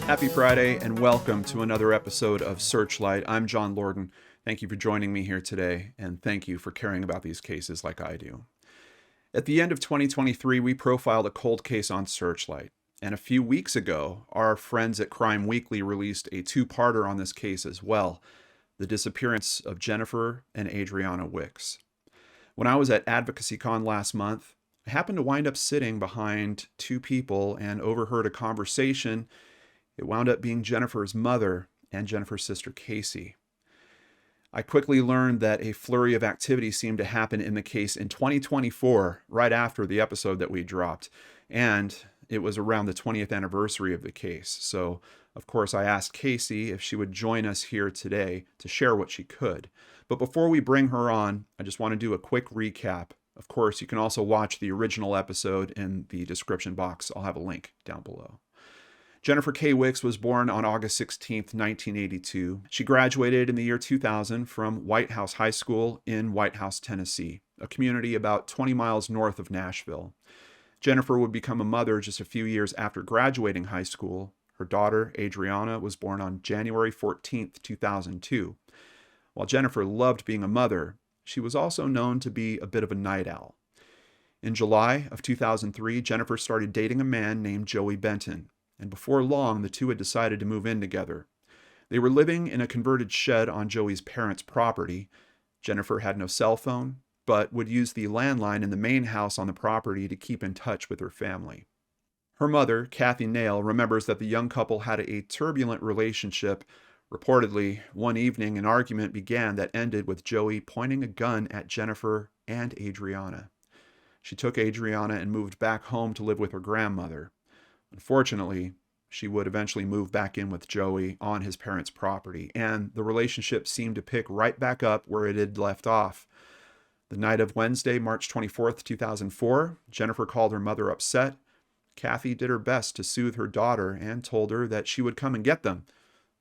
Happy Friday and welcome to another episode of Searchlight. I'm John Lorden. Thank you for joining me here today, and thank you for caring about these cases like I do. At the end of 2023, we profiled a cold case on Searchlight. And a few weeks ago, our friends at Crime Weekly released a two-parter on this case as well, the disappearance of Jennifer and Adrianna Wix. When I was at AdvocacyCon last month, I happened to wind up sitting behind two people and overheard a conversation. It wound up being Jennifer's mother and Jennifer's sister, Casey. I quickly learned that a flurry of activity seemed to happen in the case in 2024, right after the episode that we dropped. And it was around the 20th anniversary of the case. So, of course, I asked Casey if she would join us here today to share what she could. But before we bring her on, I just want to do a quick recap. Of course, you can also watch the original episode in the description box. I'll have a link down below. Jennifer K. Wix was born on August 16, 1982. She graduated in the year 2000 from White House High School in White House, Tennessee, a community about 20 miles north of Nashville. Jennifer would become a mother just a few years after graduating high school. Her daughter, Adrianna, was born on January 14, 2002. While Jennifer loved being a mother, she was also known to be a bit of a night owl. In July of 2003, Jennifer started dating a man named Joey Benton. And before long, the two had decided to move in together. They were living in a converted shed on Joey's parents' property. Jennifer had no cell phone, but would use the landline in the main house on the property to keep in touch with her family. Her mother, Kathy Nail, remembers that the young couple had a turbulent relationship. Reportedly, one evening, an argument began that ended with Joey pointing a gun at Jennifer and Adrianna. She took Adrianna and moved back home to live with her grandmother. Unfortunately, she would eventually move back in with Joey on his parents' property, and the relationship seemed to pick right back up where it had left off. The night of Wednesday, March 24th, 2004, Jennifer called her mother upset. Kathy did her best to soothe her daughter and told her that she would come and get them,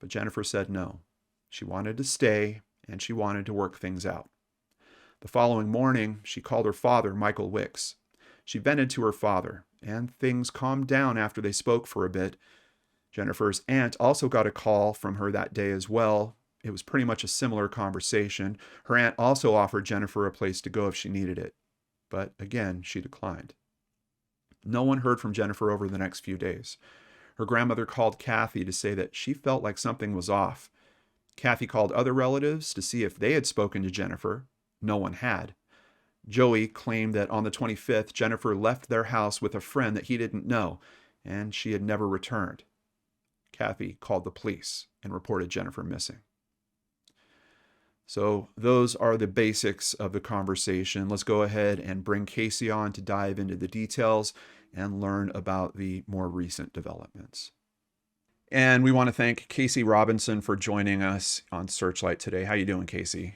but Jennifer said no. She wanted to stay, and she wanted to work things out. The following morning, she called her father, Michael Wix. She vented to her father, and things calmed down after they spoke for a bit. Jennifer's aunt also got a call from her that day as well. It was pretty much a similar conversation. Her aunt also offered Jennifer a place to go if she needed it. But again, she declined. No one heard from Jennifer over the next few days. Her grandmother called Kathy to say that she felt like something was off. Kathy called other relatives to see if they had spoken to Jennifer. No one had. Joey claimed that on the 25th, Jennifer left their house with a friend that he didn't know, and she had never returned. Kathy called the police and reported Jennifer missing. So those are the basics of the conversation. Let's go ahead and bring Casey on to dive into the details and learn about the more recent developments. And we want to thank Casey Robertson for joining us on Searchlight today. How you doing, Casey?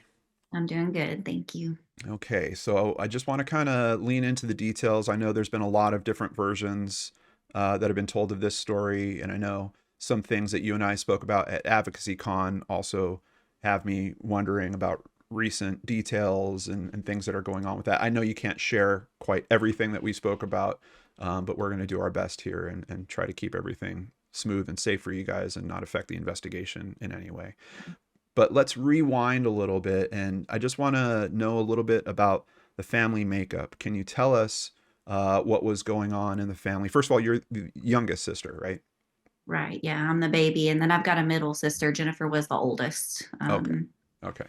I'm doing good, thank you. Okay, so I just want to kind of lean into the details. I know there's been a lot of different versions that have been told of this story, and I know some things that you and I spoke about at AdvocacyCon also have me wondering about recent details and things that are going on with that. I know you can't share quite everything that we spoke about, but we're going to do our best here and try to keep everything smooth and safe for you guys and not affect the investigation in any way. But let's rewind a little bit, and I just want to know a little bit about the family makeup. Can you tell us what was going on in the family? First of all, you're the youngest sister, right? Right, yeah, I'm the baby, and then I've got a middle sister. Jennifer was the oldest. Okay. Okay.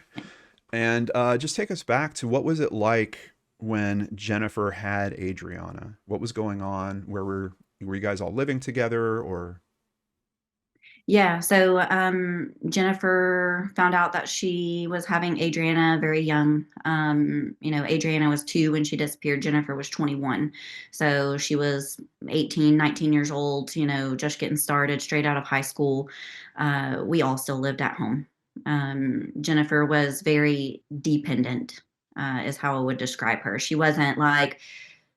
And just take us back to what was it like when Jennifer had Adrianna? What was going on? Were you guys all living together or? Yeah, so Jennifer found out that she was having Adrianna very young. Adrianna was 2 when she disappeared. Jennifer was 21. So she was 18, 19 years old, just getting started straight out of high school. We all still lived at home. Jennifer was very dependent, is how I would describe her. She wasn't like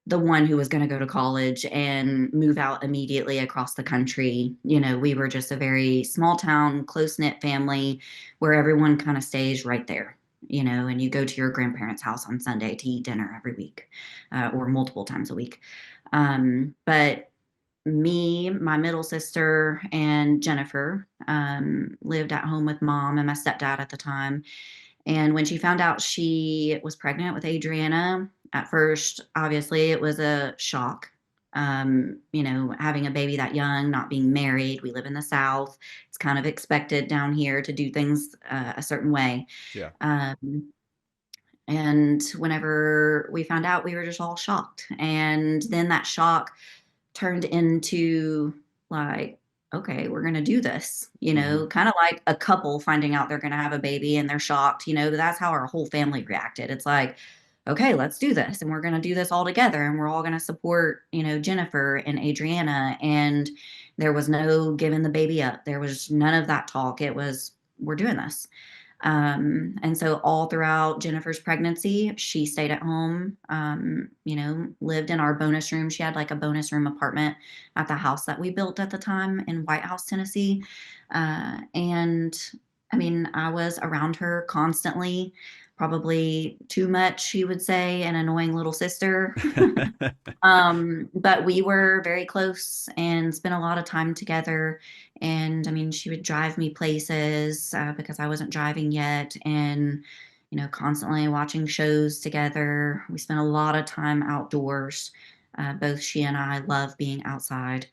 the one who was going to go to college and move out immediately across the country. We were just a very small town, close knit family where everyone kind of stays right there, and you go to your grandparents' house on Sunday to eat dinner every week or multiple times a week. But Me, my middle sister, and Jennifer lived at home with mom and my stepdad at the time. And when she found out she was pregnant with Adrianna, at first, obviously, it was a shock. Having a baby that young, not being married. We live in the South. It's kind of expected down here to do things a certain way. Yeah. Um, and whenever we found out, we were just all shocked. And then that shock turned into like, okay, we're going to do this, Hmm. kind of like a couple finding out they're going to have a baby and they're shocked. That's how our whole family reacted. It's like, okay, let's do this. And we're going to do this all together. And we're all going to support, Jennifer and Adrianna. And there was no giving the baby up. There was none of that talk. It was, we're doing this. And so all throughout Jennifer's pregnancy, she stayed at home, lived in our bonus room. She had like a bonus room apartment at the house that we built at the time in White House, Tennessee. And I mean, I was around her constantly, probably too much, she would say, an annoying little sister. But we were very close and spent a lot of time together. And I mean, she would drive me places because I wasn't driving yet, and constantly watching shows together. We spent a lot of time outdoors. Both she and I love being outside.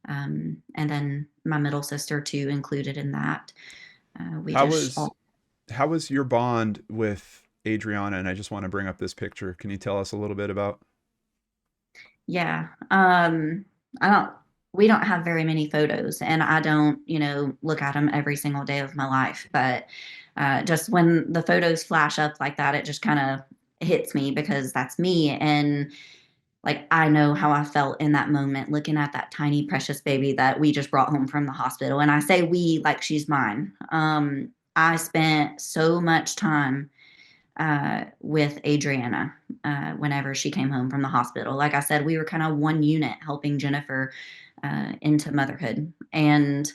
And then my middle sister too included in that. We How just was all how was your bond with Adriana? And I just want to bring up this picture. Can you tell us a little bit about? Yeah. I don't, we don't have very many photos, and I don't, look at them every single day of my life. But just when the photos flash up like that, it just kind of hits me because that's me. And like, I know how I felt in that moment looking at that tiny, precious baby that we just brought home from the hospital. And I say we like she's mine. I spent so much time with Adrianna whenever she came home from the hospital. Like I said, we were kind of one unit helping Jennifer into motherhood. And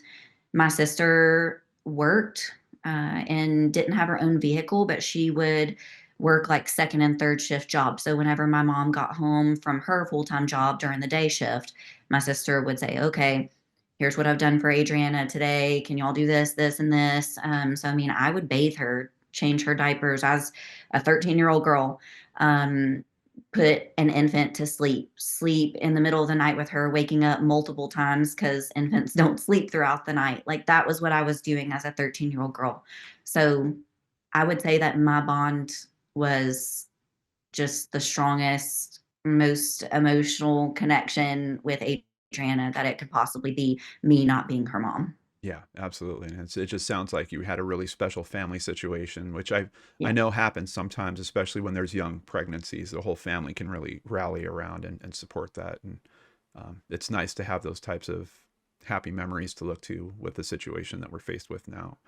my sister worked and didn't have her own vehicle, but she would work like second and third shift jobs. So whenever my mom got home from her full time job during the day shift, my sister would say, okay, here's what I've done for Adrianna today. Can y'all do this, this, and this? So, I mean, I would bathe her, change her diapers as a 13-year-old girl, um, put an infant to sleep in the middle of the night with her, waking up multiple times because infants don't sleep throughout the night. Like that was what I was doing as a 13-year-old girl. So I would say that my bond was just the strongest, most emotional connection with Adriana that it could possibly be, me not being her mom. Yeah, absolutely. And it just sounds like you had a really special family situation, which I Yeah. know happens sometimes, especially when there's young pregnancies. The whole family can really rally around and support that. And it's nice to have those types of happy memories to look to with the situation that we're faced with now.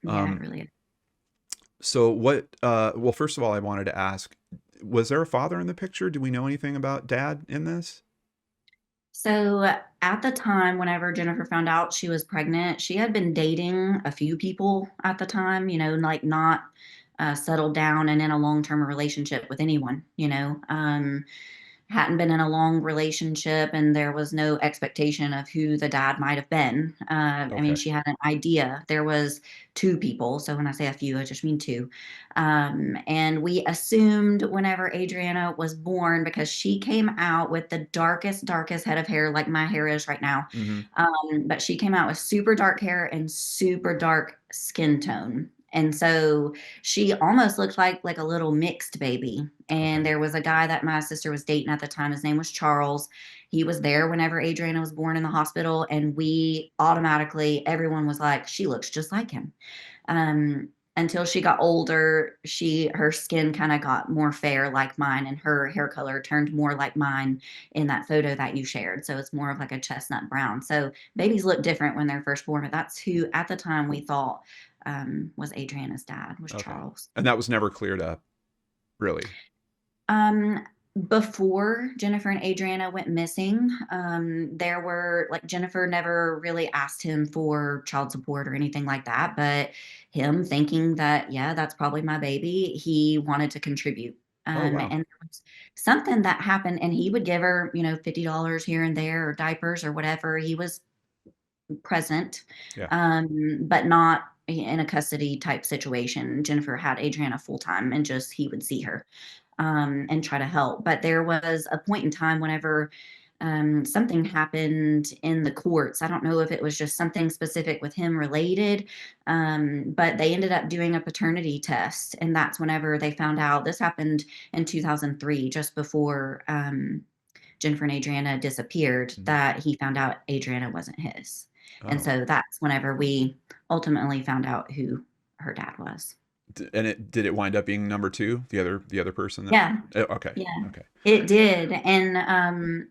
Yeah, it Um, really is. so what, well, first of all, I wanted to ask, was there a father in the picture? Do we know anything about dad in this? So at the time, whenever Jennifer found out she was pregnant, she had been dating a few people at the time, like not settled down and in a long term relationship with anyone, hadn't been in a long relationship, and there was no expectation of who the dad might have been. I mean, Okay. she had an idea. There was two people. So when I say a few, I just mean two. And we assumed whenever Adriana was born, because she came out with the darkest head of hair, like my hair is right now. Hmm. But she came out with super dark hair and super dark skin tone. And so she almost looked like a little mixed baby. And Okay. there was a guy that my sister was dating at the time. His name was Charles. He was there whenever Adriana was born in the hospital, and we automatically, everyone was like, she looks just like him. Until she got older, her skin kind of got more fair like mine, and her hair color turned more like mine in that photo that you shared. So it's more of like a chestnut brown. So babies look different when they're first born, but that's who at the time we thought was Adriana's dad, was Okay. Charles. And that was never cleared up, really. Um, Before Jennifer and Adriana went missing, there were like Jennifer never really asked him for child support or anything like that, but him thinking that, yeah, that's probably my baby, he wanted to contribute. Oh, wow. And there was something that happened, and he would give her, $50 here and there, or diapers or whatever. He was present, Yeah. but not in a custody type situation. Jennifer had Adriana full time, and just he would see her and try to help. But there was a point in time whenever something happened in the courts. I don't know if it was just something specific with him related, but they ended up doing a paternity test. And that's whenever they found out. This happened in 2003, just before Jennifer and Adriana disappeared, Mhm. that he found out Adriana wasn't his. And Oh. so that's whenever we ultimately found out who her dad was. And did it wind up being number two, the other person that? Yeah. Oh, okay. Yeah, Okay. it did. And,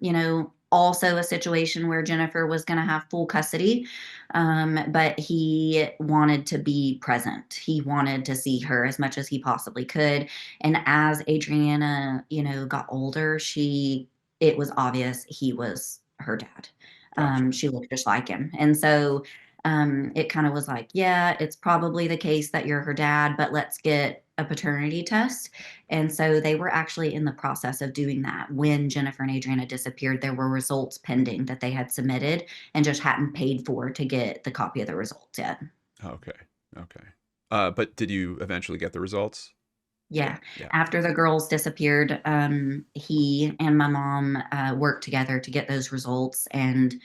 also a situation where Jennifer was going to have full custody, but he wanted to be present. He wanted to see her as much as he possibly could. And as Adriana, got older, it was obvious he was her dad. Gotcha. She looked just like him. And so it kind of was like, yeah, it's probably the case that you're her dad, but let's get a paternity test. And so they were actually in the process of doing that when Jennifer and Adriana disappeared. There were results pending that they had submitted and just hadn't paid for to get the copy of the results yet. Okay. Okay. But did you eventually get the results? Yeah. Yeah. Yeah. After the girls disappeared, he and my mom worked together to get those results, and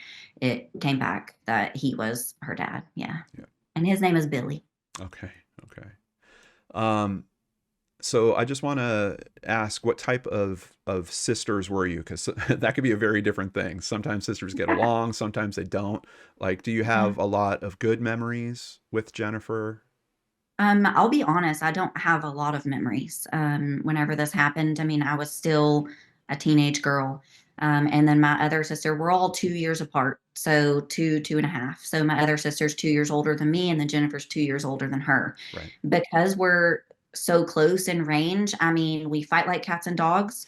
it came back that he was her dad. Yeah. Yeah. And his name is Billy. Okay. Okay. Um, so I just want to ask, what type of sisters were you? Because that could be a very different thing. Sometimes sisters get along, sometimes they don't. Like, do you have a lot of good memories with Jennifer? I'll be honest, I don't have a lot of memories. Whenever this happened, I mean, I was still a teenage girl. And then my other sister, we're all 2 years apart. So 2.5. So my other sister's 2 years older than me, and then Jennifer's 2 years older than her. Right. Because we're so close in range, I mean, we fight like cats and dogs,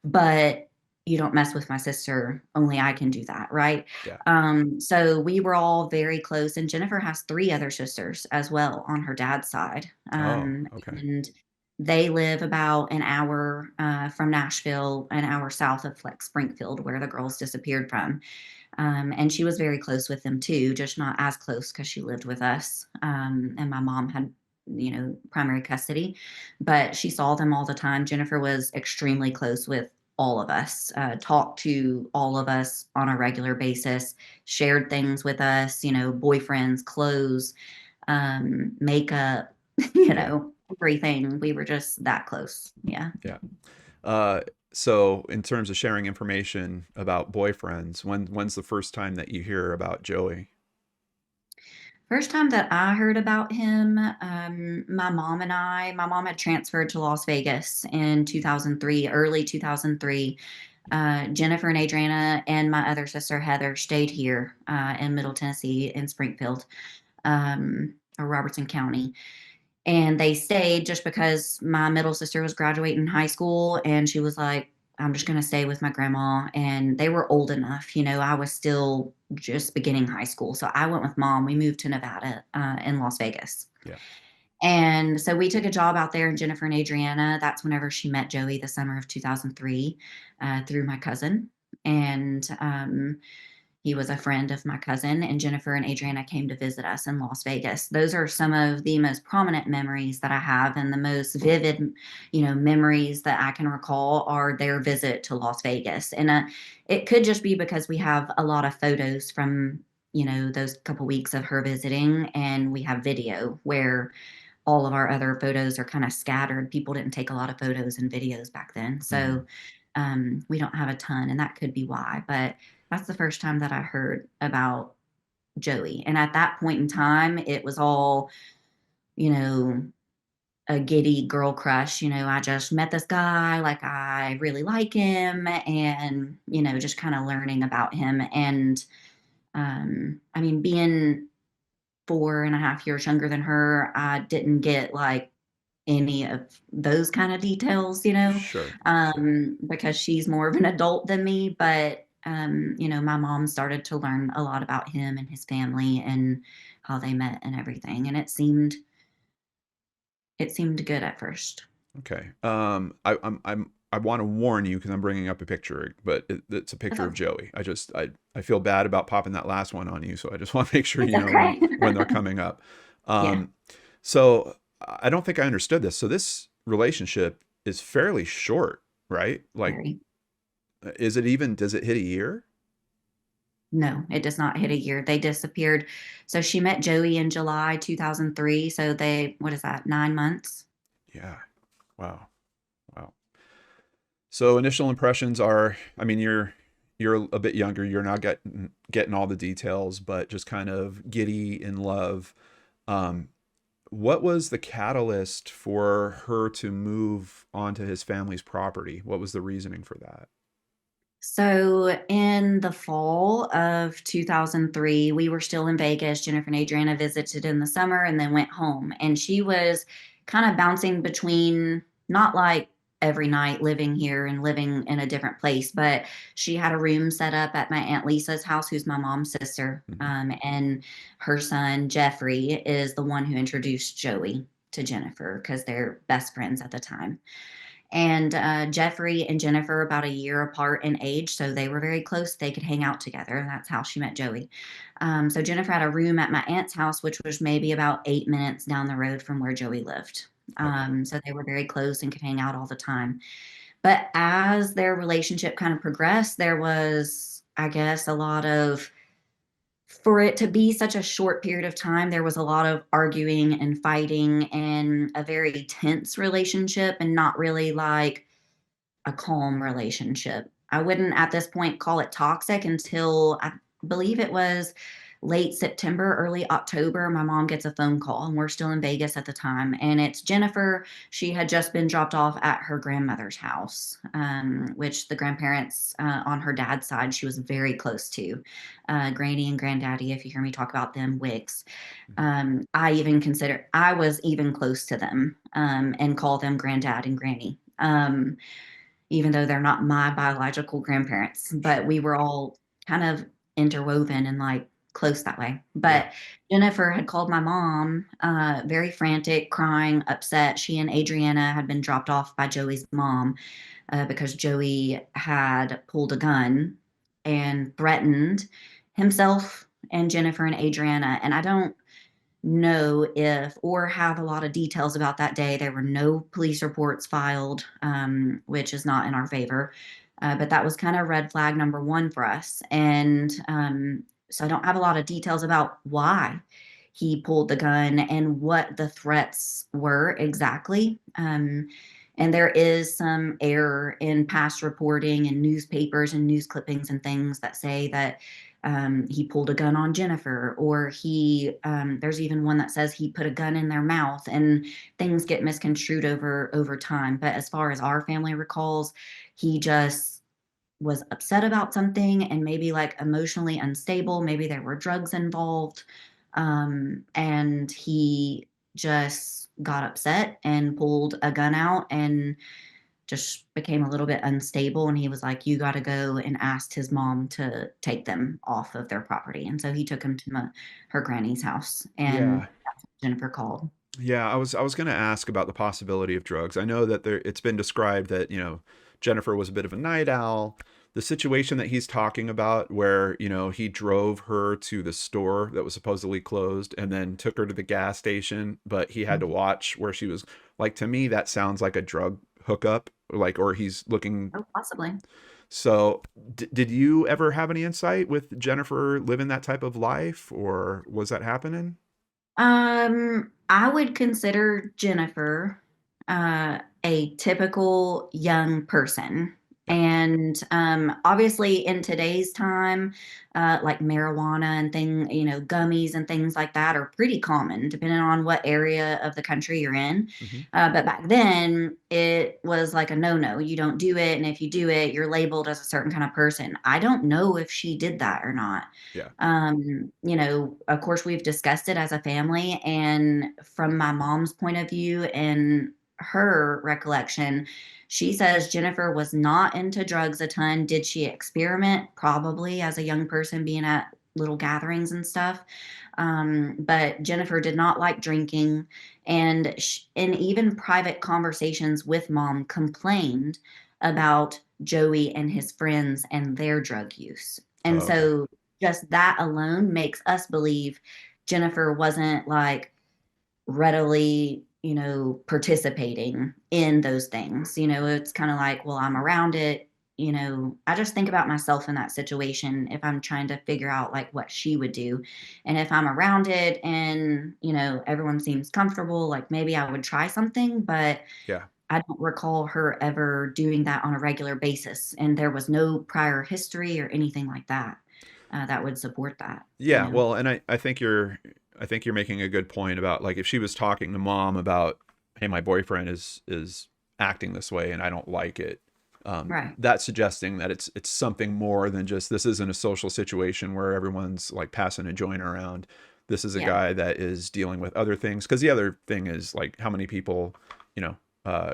but you don't mess with my sister. Only I can do that, right? Yeah. So we were all very close, and Jennifer has three other sisters as well on her dad's side. Oh, okay. And they live about an hour from Nashville, an hour south of Springfield, where the girls disappeared from. And she was very close with them too, just not as close because she lived with us. And my mom had, primary custody, but she saw them all the time. Jennifer was extremely close with all of us, talked to all of us on a regular basis, shared things with us, boyfriends, clothes, makeup, Yeah. everything. We were just that close. Yeah. Yeah. Uh, so in terms of sharing information about boyfriends, when's the first time that you hear about Joey? First time that I heard about him, my mom had transferred to Las Vegas in 2003, early 2003. Jennifer and Adriana and my other sister Heather stayed here in Middle Tennessee in Springfield, or Robertson County. And they stayed just because my middle sister was graduating high school, and she was like, I'm just going to stay with my grandma. And they were old enough, I was still just beginning high school. So I went with mom. We moved to Nevada in Las Vegas. Yeah. And so we took a job out there in Jennifer and Adriana. That's whenever she met Joey, the summer of 2003, through my cousin. And he was a friend of my cousin, and Jennifer and Adriana came to visit us in Las Vegas. Those are some of the most prominent memories that I have, and the most vivid, memories that I can recall are their visit to Las Vegas. And it could just be because we have a lot of photos from, those couple weeks of her visiting, and we have video where all of our other photos are kind of scattered. People didn't take a lot of photos and videos back then. Hmm. So we don't have a ton, and that could be why. But that's the first time that I heard about Joey. And at that point in time, it was all, you know, a giddy girl crush. I just met this guy, like I really like him, and, just kind of learning about him. And I mean, being 4.5 years younger than her, I didn't get like any of those kind of details, Sure. Sure. because she's more of an adult than me. But, my mom started to learn a lot about him and his family and how they met and everything. And it seemed good at first. Okay. I want to warn you because I'm bringing up a picture, but it's a picture of Okay. Joey. I feel bad about popping that last one on you, so I just want to make sure It's you know when okay. they're coming up. Yeah, Um, so I don't think I understood this. So this relationship is fairly short, right? Like, very. is it even? Does it hit a year? No, it does not hit a year. They disappeared. So she met Joey in July 2003. So what is that, 9 months? Yeah. Wow. Wow. So initial impressions are, I mean, you're a bit younger. You're not getting all the details, but just kind of giddy in love. Um, what was the catalyst for her to move onto his family's property? What was the reasoning for that? So in the fall of 2003, we were still in Vegas. Jennifer and Adriana visited in the summer and then went home. And she was kind of bouncing between, not like every night living here and living in a different place, but she had a room set up at my Aunt Lisa's house, who's my mom's sister. Hmm. And her son, Jeffrey, is the one who introduced Joey to Jennifer because they're best friends at the time. And Jeffrey and Jennifer are about a year apart in age, so they were very close. They could hang out together, and that's how she met Joey. So Jennifer had a room at my aunt's house, which was maybe about 8 minutes down the road from where Joey lived. Okay. So they were very close and could hang out all the time. But as their relationship kind of progressed, there was, I guess, a lot of, for it to be such a short period of time, there was a lot of arguing and fighting and a very tense relationship, and not really like a calm relationship. I wouldn't at this point call it toxic until I believe it was late September, early October. My mom gets a phone call, and we're still in Vegas at the time. And it's Jennifer. She had just been dropped off at her grandmother's house, which the grandparents on her dad's side, she was very close to. Granny and granddaddy, if you hear me talk about them, Wicks. I was even close to them and call them granddad and granny. Even though they're not my biological grandparents, but Sure. we were all kind of interwoven and like close that way. Yeah. But Jennifer had called my mom, very frantic, crying, upset. She and Adriana had been dropped off by Joey's mom because Joey had pulled a gun and threatened himself and Jennifer and Adriana. And I don't know if or have a lot of details about that day. There were no police reports filed, which is not in our favor. But that was kind of red flag number one for us. And so I don't have a lot of details about why he pulled the gun and what the threats were exactly. And there is some error in past reporting and newspapers and news clippings and things that say that he pulled a gun on Jennifer, or there's even one that says he put a gun in their mouth, and things get misconstrued over time. But as far as our family recalls, he just was upset about something and maybe like emotionally unstable. Maybe there were drugs involved. And he just got upset and pulled a gun out and just became a little bit unstable. And he was like, "You got to go," and asked his mom to take them off of their property. And so he took them to her granny's house. And Yeah. that's what Jennifer called. Yeah, I was going to ask about the possibility of drugs. I know that it's been described that, Jennifer was a bit of a night owl. The situation that he's talking about where, he drove her to the store that was supposedly closed and then took her to the gas station, but he had to watch where she was, like, to me that sounds like a drug hookup, like, or he's looking. Oh, possibly. So, did you ever have any insight with Jennifer living that type of life, or was that happening? I would consider Jennifer a typical young person. Yeah. And obviously, in today's time, like marijuana and gummies and things like that are pretty common, depending on what area of the country you're in. Hmm. But back then, it was like a no-no. You don't do it, and if you do it, you're labeled as a certain kind of person. I don't know if she did that or not. Yeah. Of course, we've discussed it as a family, and from my mom's point of view and her recollection, she says Jennifer was not into drugs a ton. Did she experiment? Probably, as a young person being at little gatherings and stuff. But Jennifer did not like drinking, and in even private conversations with mom, complained about Joey and his friends and their drug use. Oh, And okay. so just that alone makes us believe Jennifer wasn't like readily, participating in those things. It's kind of like, well, I'm around it. I just think about myself in that situation if I'm trying to figure out like what she would do. And if I'm around it and, everyone seems comfortable, like maybe I would try something, but Yeah. I don't recall her ever doing that on a regular basis. And there was no prior history or anything like that that would support that, Yeah, well, and I think you're making a good point about like if she was talking to mom about, hey, my boyfriend is acting this way and I don't like it. Right. That's suggesting that it's something more than just this isn't a social situation where everyone's like passing a joint around. This is a Yeah. guy that is dealing with other things. Because the other thing is like how many people, you know,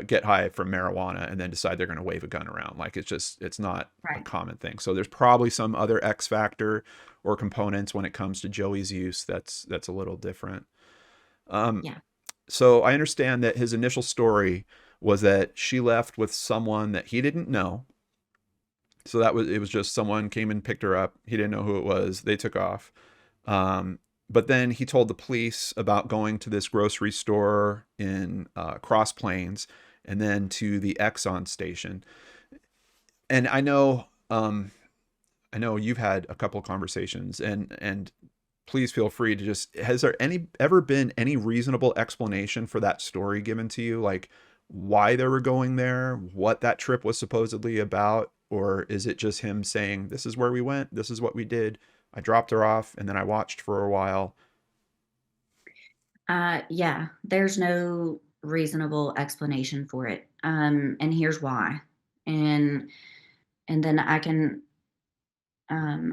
get high from marijuana and then decide they're going to wave a gun around. Like it's not a Right. common thing. So there's probably some other X factor or components when it comes to Joey's use that's a little different. Um, Yeah. so I understand that his initial story was that she left with someone that he didn't know. So it was just someone came and picked her up. He didn't know who it was. They took off. Um, but then he told the police about going to this grocery store in Cross Plains and then to the Exxon station. And I know you've had a couple conversations, and please feel free to just, has there ever been any reasonable explanation for that story given to you, like why they were going there, what that trip was supposedly about, or is it just him saying this is where we went, this is what we did, I dropped her off and then I watched for a while? Yeah, there's no reasonable explanation for it. And here's why. And and then I can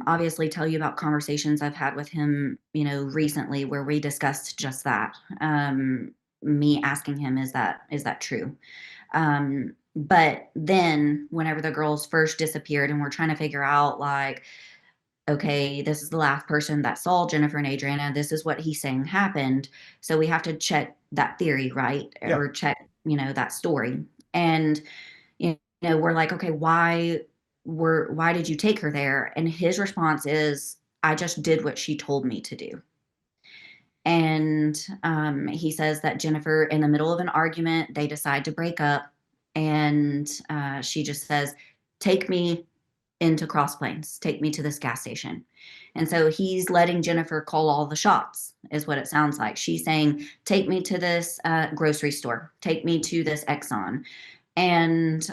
obviously tell you about conversations I've had with him, recently where we discussed just that. Me asking him, is that true? But then whenever the girls first disappeared and we're trying to figure out like, okay, this is the last person that saw Jennifer and Adriana. This is what he's saying happened. So we have to check that theory, right? Yeah. Or check, that story. And, we're like, okay, why did you take her there? And his response is, I just did what she told me to do. And he says that Jennifer, in the middle of an argument, they decide to break up. And she just says, take me into Cross Plains, take me to this gas station. And so he's letting Jennifer call all the shots, is what it sounds like. She's saying, take me to this grocery store, take me to this Exxon. And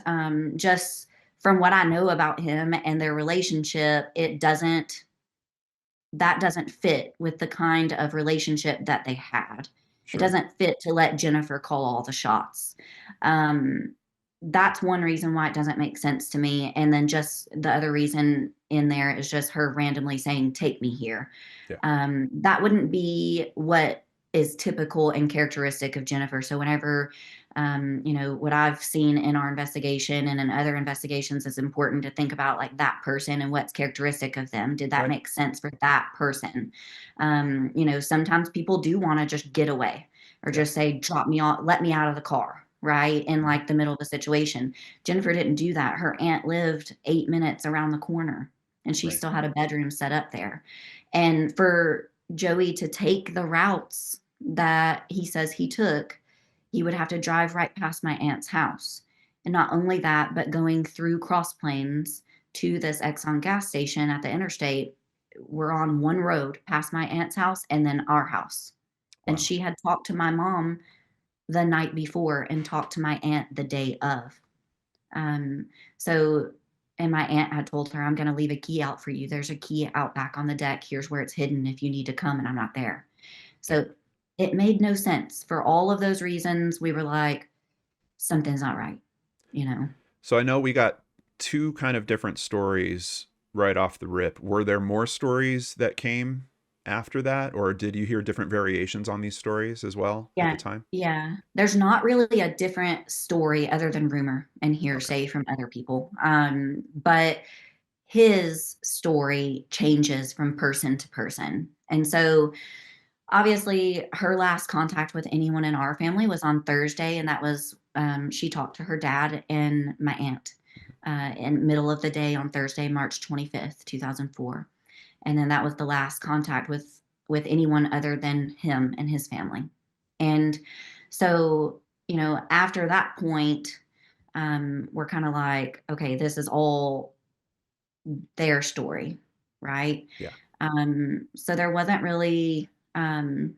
just from what I know about him and their relationship, that doesn't fit with the kind of relationship that they had. It Sure. doesn't fit to let Jennifer call all the shots. Um, that's one reason why it doesn't make sense to me. And then just the other reason in there is just her randomly saying, take me here. Yeah. That wouldn't be what is typical and characteristic of Jennifer. So whenever, what I've seen in our investigation and in other investigations, is important to think about like that person and what's characteristic of them. Did that Right. make sense for that person? Sometimes people do want to just get away or Yeah. just say, drop me off, let me out of the car, right? In Mhm. like the middle of the situation. Jennifer didn't do that. Her aunt lived 8 minutes around the corner and she Right. still had a bedroom set up there. And for Joey to take the routes that he says he took, he would have to drive right past my aunt's house. And not only that, but going through Cross Plains to this Exxon gas station at the interstate, we're on one road past my aunt's house and then our house. And Wow. she had talked to my mom the night before and talked to my aunt the day of. Um, so, and my aunt had told her, I'm going to leave a key out for you. There's a key out back on the deck. Here's where it's hidden if you need to come and I'm not there. Yeah. So it made no sense. For all of those reasons, we were like, something's not right, you know? So I know we got two kind of different stories right off the rip. Were there more stories that came after that, or did you hear different variations on these stories as well at the Yeah. time? Yeah. There's not really a different story other than rumor and Okay. hearsay from other people. But his story changes from person to person. And so obviously her last contact with anyone in our family was on Thursday, and that was she talked to her dad and my aunt in middle of the day on Thursday, March 25th, 2004. And then that was the last contact with anyone other than him and his family. And so, after that point, we're kind of like, okay, this is all their story, right? Yeah. So there wasn't really, um,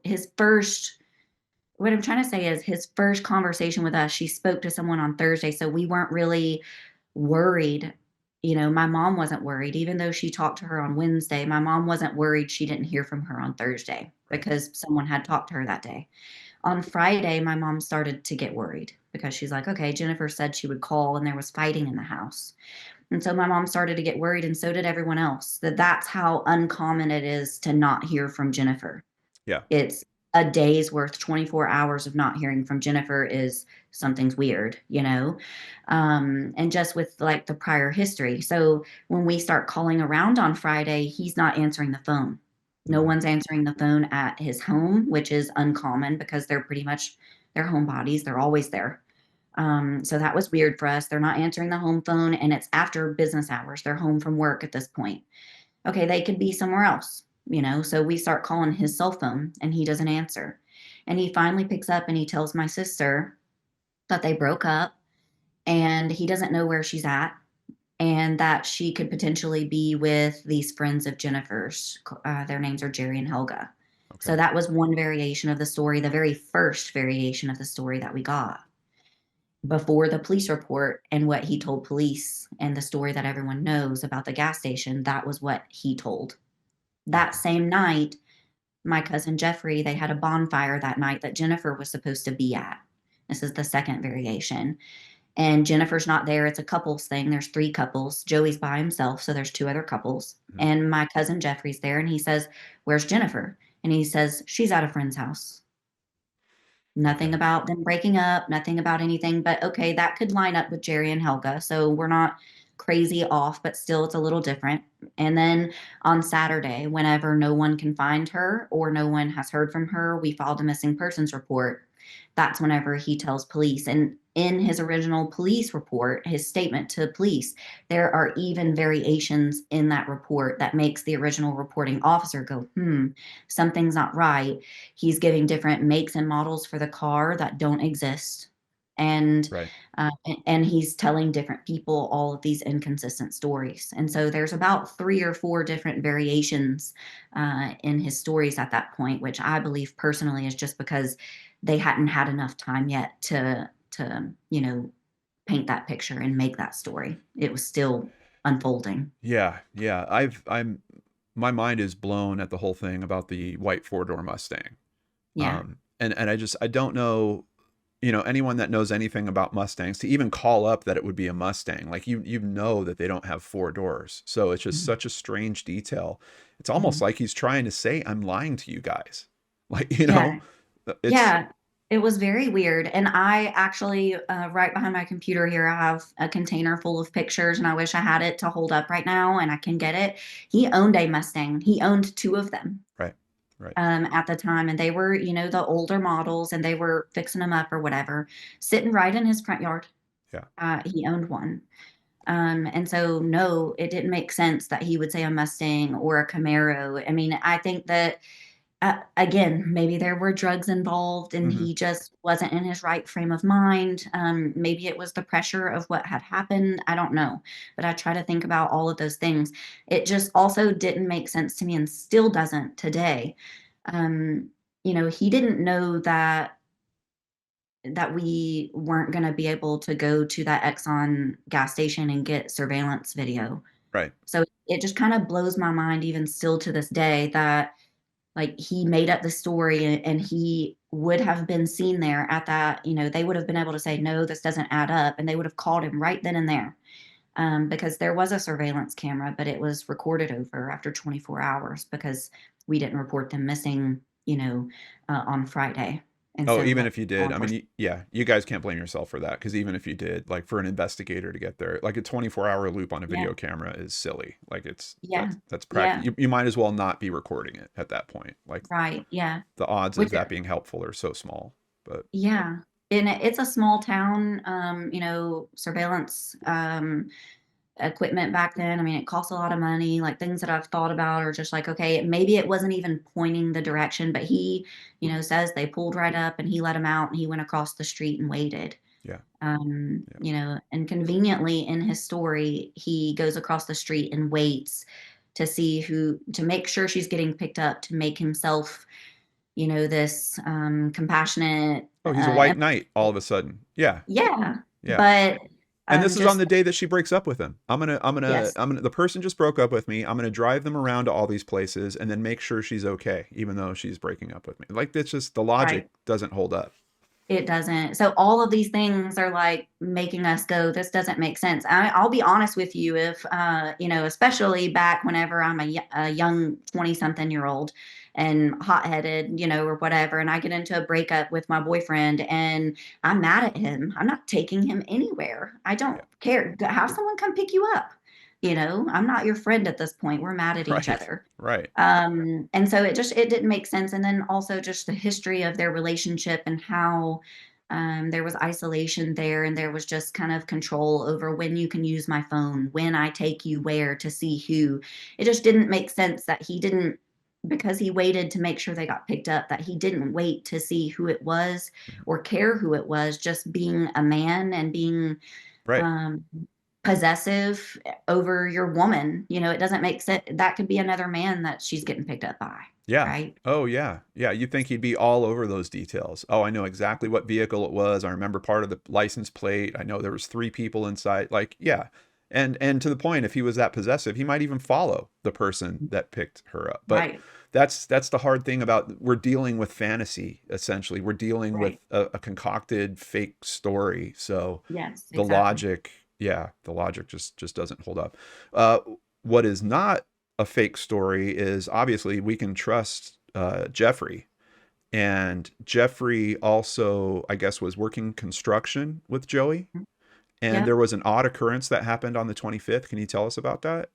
his first, what I'm trying to say is his first conversation with us, she spoke to someone on Thursday. So we weren't really worried. My mom wasn't worried, even though she talked to her on Wednesday. My mom wasn't worried she didn't hear from her on Thursday Right. because someone had talked to her that day. On Friday, my mom started to get worried because she's like, okay, Jennifer said she would call and there was fighting in the house. And so my mom started to get worried, and so did everyone else, that's how uncommon it is to not hear from Jennifer. Yeah. It's a day's worth, 24 hours of not hearing from Jennifer is something's weird, and just with like the prior history. So when we start calling around on Friday, he's not answering the phone. No Mhm. one's answering the phone at his home, which is uncommon because they're pretty much their homebodies. They're always there. So that was weird for us. They're not answering the home phone, and it's after business hours. They're home from work at this point. Okay, they could be somewhere else, so we start calling his cell phone and he doesn't answer. And he finally picks up and he tells my sister that they broke up and he doesn't know where she's at and that she could potentially be with these friends of Jennifer's. Their names are Jerry and Helga. So Okay. that was one variation of the story, the very first variation of the story that we got before the police report and what he told police and the story that everyone knows about the gas station. That was what he told. That Okay. same night, my cousin Jeffrey, they had a bonfire that night that Jennifer was supposed to be at. This is the second variation. And Jennifer's not there. It's a couples thing. There's three couples. Joey's by himself, so there's two other couples. Mhm. And my cousin Jeffrey's there, and he says, "Where's Jennifer?" And he says, "She's at a friend's house." Nothing Okay. about them breaking up, nothing about anything, but okay, that could line up with Jerry and Helga. So we're not crazy off, but still it's a little different. And then on Saturday, whenever no one can find her or no one has heard from her, we filed a missing persons report. That's whenever he tells police. And in his original police report, his statement to police, there are even variations in that report that makes the original reporting officer go, something's not right. He's giving different makes and models for the car that don't exist. And Right. and he's telling different people all of these inconsistent stories. And so there's about 3 or 4 different variations in his stories at that point, which I believe personally is just because they hadn't had enough time yet to paint that picture and make that story. It was still unfolding. Yeah. Yeah. My mind is blown at the whole thing about the white four-door Mustang. Yeah. And I don't know, anyone that knows anything about Mustangs to even call up that it would be a Mustang. Like you know that they don't have four doors. So it's just Mhm. such a strange detail. It's almost Mhm. like he's trying to say, I'm lying to you guys. Like, Yeah. it's Yeah, it was very weird. And I actually, right behind my computer here, I have a container full of pictures, and I wish I had it to hold up right now, and I can get it. He owned a Mustang. He owned two of them right. Right. at the time, and they were, the older models, and they were fixing them up or whatever, sitting right in his front yard. Yeah. He owned one. And so, no, it didn't make sense that he would say a Mustang or a Camaro. I mean, I think that again, maybe there were drugs involved and Hmm. he just wasn't in his right frame of mind. Maybe it was the pressure of what had happened. I don't know. But I try to think about all of those things. It just also didn't make sense to me and still doesn't today. Um, he didn't know that we weren't going to be able to go to that Exxon gas station and get surveillance video. Right. So it just kind of blows my mind even still to this day that like he made up the story and he would have been seen there at that, they would have been able to say, no, this doesn't add up. And they would have called him right then and there because there was a surveillance camera, but it was recorded over after 24 hours because we didn't report them missing, on Friday. And Oh, so even like if you law did, I mean, enforcement, yeah, you guys can't blame yourself for that because even if you did, like for an investigator to get there, like a 24-hour loop on a yeah, video camera is silly. Like it's yeah, that's practical. yeah, You might as well not be recording it at that point. Like right, yeah. the odds of Which that being helpful are so small. But Yeah. And it's a small town, surveillance equipment back then. I mean, it costs a lot of money. Like things that I've thought about are just like, okay, maybe it wasn't even pointing the direction, but he, says they pulled right up and he let him out and he went across the street and waited. yeah, yeah, And conveniently in his story, he goes across the street and waits to make sure she's getting picked up to make himself, this compassionate, oh, he's a white knight all of a sudden. Yeah, yeah, yeah. but And this is on just the day that she breaks up with him. yes, The person just broke up with me. I'm gonna drive them around to all these places and then make sure she's okay, even though she's breaking up with me. Like that's just the logic right. doesn't hold up. It doesn't. So all of these things are like making us go, this doesn't make sense. I'll be honest with you, if especially back whenever I'm a young 20-something-year-old and hot-headed, or whatever, and I get into a breakup with my boyfriend and I'm mad at him. I'm not taking him anywhere. I don't Yeah. care. Have someone come pick you up. I'm not your friend at this point. We're mad at each Right. other. Right. And so it didn't make sense. And then also just the history of their relationship and how there was isolation there, and there was just kind of control over when you can use my phone, when I take you where to see who. It just didn't make sense that he didn't, because he waited to make sure they got picked up, that he didn't wait to see who it was Mhm. or care who it was, just being a man and being Right. um, possessive over your woman. It doesn't make sense. That could be another man that she's getting picked up by, Yeah. right? Oh, yeah. Yeah. You'd think he'd be all over those details. Oh, I know exactly what vehicle it was. I remember part of the license plate. I know there was three people inside. Like, yeah. And to the point, if he was that possessive, he might even follow the person that picked her up. But Right, that's the hard thing about we're dealing with fantasy, essentially. We're dealing with right. a concocted fake story. So Yes, the exactly. logic, yeah, the logic just doesn't hold up. Uh, what is not a fake story is obviously we can trust Jeffrey. And Jeffrey also, I guess, was working construction with Joey. Mhm. And there Yep. was an odd occurrence that happened on the 25th. Can you tell us about that?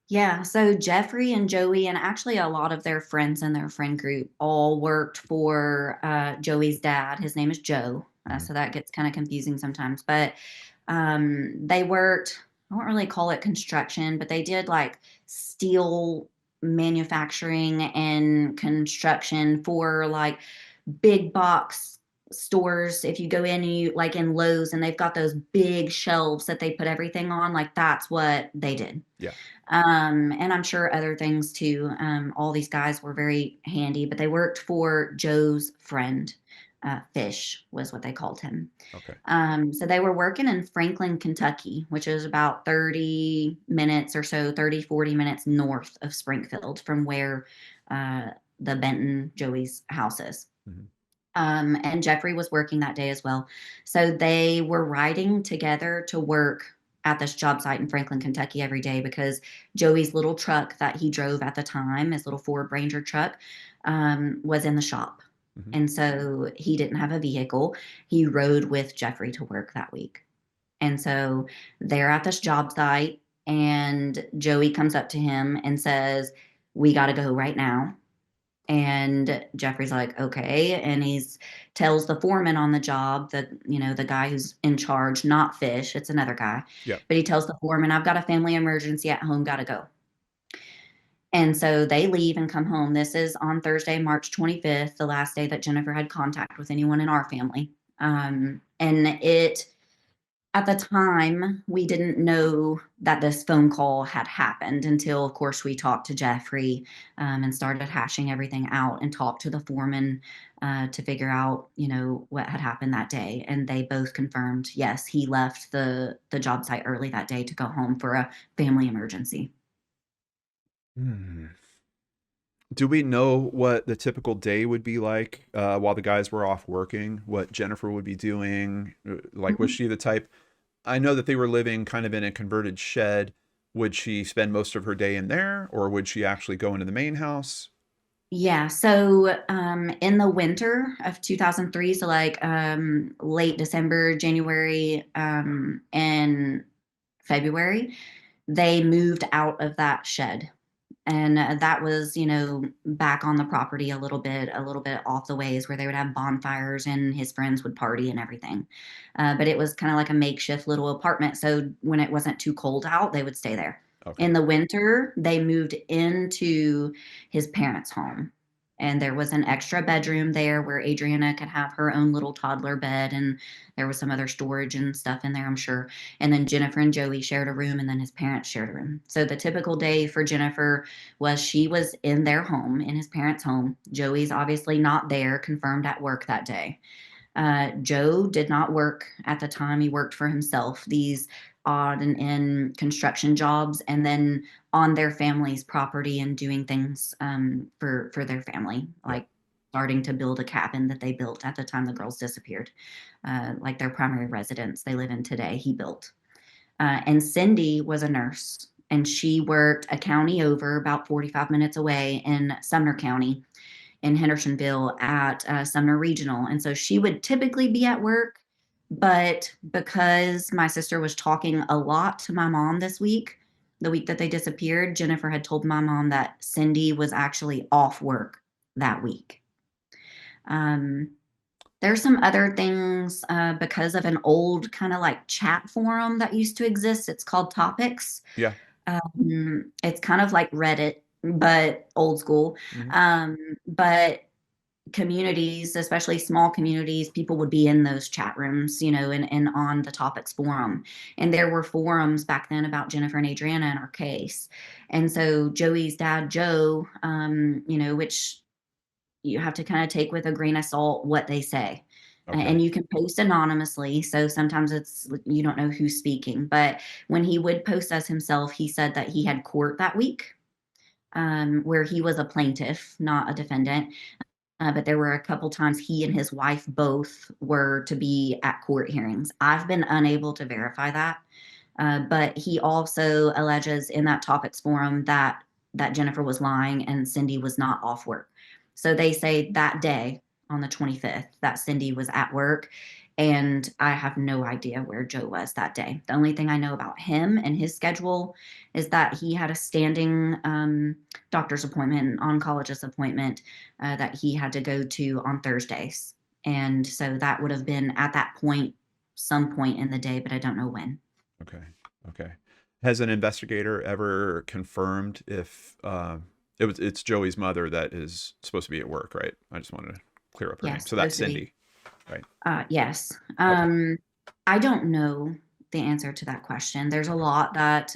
Yeah. So Jeffrey and Joey, and actually a lot of their friends in their friend group, all worked for Joey's dad. His name is Joe. Mhm. So that gets kind of confusing sometimes. But they worked, I won't really call it construction, but they did like steel manufacturing and construction for like big box stores. If you go in and you like in Lowe's and they've got those big shelves that they put everything on, like that's what they did. Yeah. And I'm sure other things too. All these guys were very handy, but they worked for Joe's friend. Fish was what they called him. Okay. So they were working in Franklin, Kentucky, which is about 30 minutes or so, 30, 40 minutes north of Springfield from where uh, the Benton Joey's house is. Mhm. And Jeffrey was working that day as well. So they were riding together to work at this job site in Franklin, Kentucky every day because Joey's little truck that he drove at the time, his little Ford Ranger truck, was in the shop. Mhm. And so he didn't have a vehicle. He rode with Jeffrey to work that week. And so they're at this job site, and Joey comes up to him and says, "We got to go right now." And Jeffrey's like, okay. And he's tells the foreman on the job, the guy who's in charge, not Fish, it's another guy. Yeah. But he tells the foreman, I've got a family emergency at home, gotta go. And so they leave and come home. This is on Thursday, March 25th, the last day that Jennifer had contact with anyone in our family. And at the time, we didn't know that this phone call had happened until, of course, we talked to Jeffrey and started hashing everything out and talked to the foreman to figure out, what had happened that day. And they both confirmed, yes, he left the job site early that day to go home for a family emergency. Hmm. Do we know what the typical day would be like while the guys were off working? What Jennifer would be doing? Like, was Mhm. she the type? I know that they were living kind of in a converted shed. Would she spend most of her day in there, or would she actually go into the main house? Yeah, so in the winter of 2003, so like late December, January, and February, they moved out of that shed. And that was, back on the property a little bit off the ways where they would have bonfires and his friends would party and everything. But it was kind of like a makeshift little apartment. So when it wasn't too cold out, they would stay there. Okay. In the winter, they moved into his parents' home. And there was an extra bedroom there where Adriana could have her own little toddler bed. And there was some other storage and stuff in there, I'm sure. And then Jennifer and Joey shared a room, and then his parents shared a room. So the typical day for Jennifer was she was in their home, in his parents' home. Joey's obviously not there, confirmed at work that day. Joe did not work at the time. He worked for himself, these odd and in construction jobs, and then on their family's property and doing things for their family, Yep. like starting to build a cabin that they built at the time the girls disappeared, like their primary residence they live in today. He built. And Cindy was a nurse, and she worked a county over, about 45 minutes away in Sumner County in Hendersonville at Sumner Regional. And so she would typically be at work. But because my sister was talking a lot to my mom this week, the week that they disappeared, Jennifer had told my mom that Cindy was actually off work that week. Um, there's some other things because of an old kind of like chat forum that used to exist. It's called Topics. Yeah. It's kind of like Reddit, but old school. Hmm. But communities, especially small communities, people would be in those chat rooms, and on the Topics forum. And there were forums back then about Jennifer and Adriana in our case. And so Joey's dad, Joe, which you have to kind of take with a grain of salt what they say. Okay. And you can post anonymously. So sometimes you don't know who's speaking. But when he would post as himself, he said that he had court that week, where he was a plaintiff, not a defendant. But there were a couple times he and his wife both were to be at court hearings. I've been unable to verify that. But he also alleges in that Topics forum that Jennifer was lying and Cindy was not off work. So they say that day on the 25th that Cindy was at work, and I have no idea where Joe was that day. The only thing I know about him and his schedule is that he had a standing doctor's appointment, oncologist appointment that he had to go to on Thursdays. And so that would have been at that point, some point in the day, but I don't know when. Okay. Okay. Has an investigator ever confirmed if it's Joey's mother that is supposed to be at work, right? I just wanted to clear up her name. Yes, So that's supposed to be. Cindy, right? Yes. Okay. I don't know the answer to that question. There's a Okay. lot that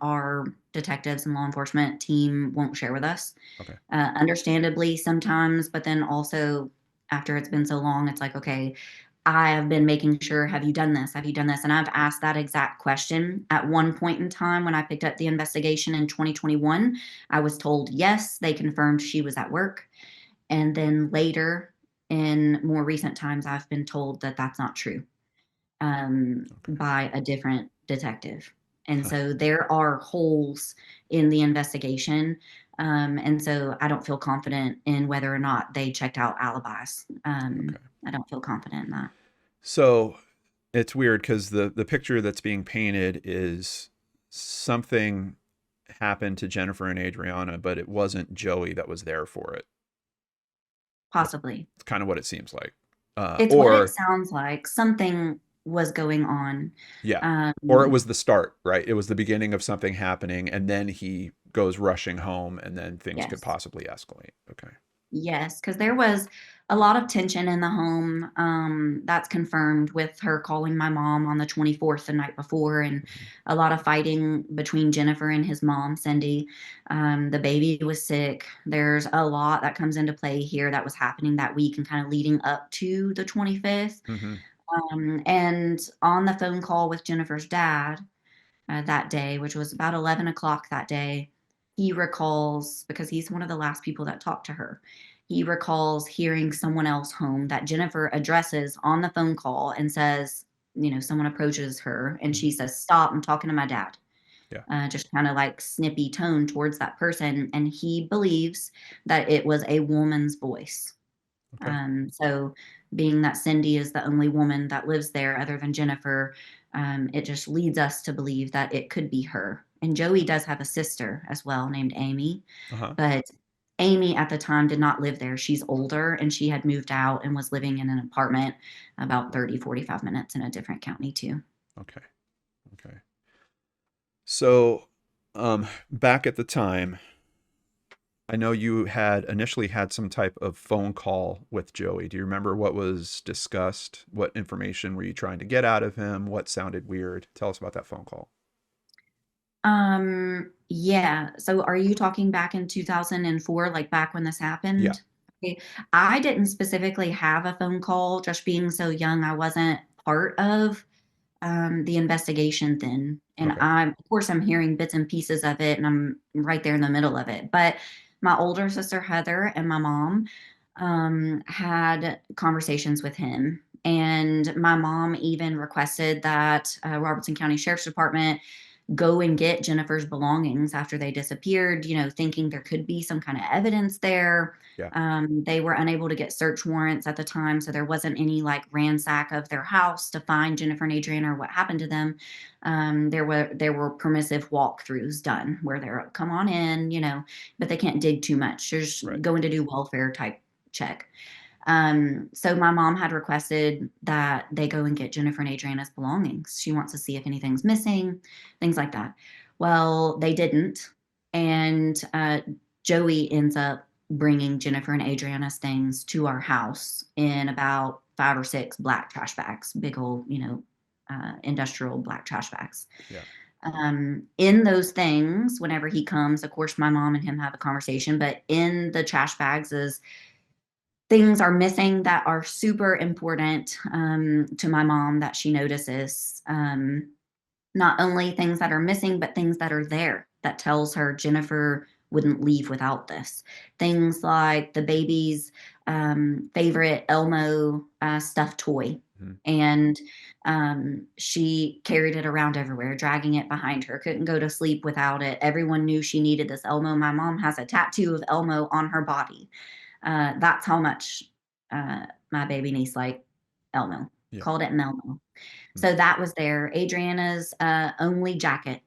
our detectives and law enforcement team won't share with us. Okay. Understandably, sometimes, but then also after it's been so long, it's like, okay, I have been making sure, have you done this? Have you done this? And I've asked that exact question at one point in time when I picked up the investigation in 2021. I was told yes, they confirmed she was at work. And then later, in more recent times, I've been told that that's not true Okay. by a different detective. And so there are holes in the investigation. And so I don't feel confident in whether or not they checked out alibis. Okay. I don't feel confident in that. So it's weird because the picture that's being painted is something happened to Jennifer and Adriana, but it wasn't Joey that was there for it. That's Possibly. kind of what it seems like. It's what it Or sounds like. Something was going on. yeah, or it Um, was the start, right? It was the beginning of something happening, and then he goes rushing home, and then things could yes. possibly escalate. Okay. Yes, because there was a lot of tension in the home. That's confirmed with her calling my mom on the 24th, the night before, and Mhm. a lot of fighting between Jennifer and his mom, Cindy. The baby was sick. There's a lot that comes into play here that was happening that week and kind of leading up to the 25th. Mhm. And on the phone call with Jennifer's dad, that day, which was about 11 o'clock that day, he recalls, because he's one of the last people that talked to her, he recalls hearing someone else home that Jennifer addresses on the phone call and says, someone approaches her and Mhm. she says, "Stop, I'm talking to my dad." Yeah. just kind of like snippy tone towards that person. And he believes that it was a woman's voice. Okay. So being that Cindy is the only woman that lives there other than Jennifer, it just leads us to believe that it could be her. And Joey does have a sister as well named Amy, Uh-huh. but Amy at the time did not live there. She's older and she had moved out and was living in an apartment about 30-45 minutes in a different county too. Okay. Okay. So, back at the time, I know you had initially had some type of phone call with Joey. Do you remember what was discussed? What information were you trying to get out of him? What sounded weird? Tell us about that phone call. Yeah. So are you talking back in 2004, like back when this Yeah. happened? Okay. I didn't specifically have a phone call, just being so young. I wasn't part of the investigation then. And Okay. of course, I'm hearing bits and pieces of it and I'm right there in the middle of it. But my older sister, Heather, and my mom had conversations with him. And my mom even requested that Robertson County Sheriff's Department go and get Jennifer's belongings after they disappeared, thinking there could be some kind of evidence there. Yeah. They were unable to get search warrants at the time, so there wasn't any like ransack of their house to find Jennifer and Adriana or what happened to them. There were permissive walkthroughs done where they're like, come on in, but they can't dig too much. They're just Right. going to do welfare type check. So my mom had requested that they go and get Jennifer and Adriana's belongings. She wants to see if anything's missing, things like that. Well, they didn't. And Joey ends up bringing Jennifer and Adriana's things to our house in about 5 or 6 black trash bags, big old, industrial black trash bags. Yeah. In those things, whenever he comes, of course, my mom and him have a conversation, but in the trash bags is things are missing that are super important to my mom that she notices. Not only things that are missing, but things that are there that tells her Jennifer wouldn't leave without this. Things like the baby's favorite Elmo stuffed toy. Mhm. And she carried it around everywhere, dragging it behind her. Couldn't go to sleep without it. Everyone knew she needed this Elmo. My mom has a tattoo of Elmo on her body. That's how much my baby niece liked Elmo. Yeah. Called it Melmo. Mm. So that was there. Adriana's only jacket.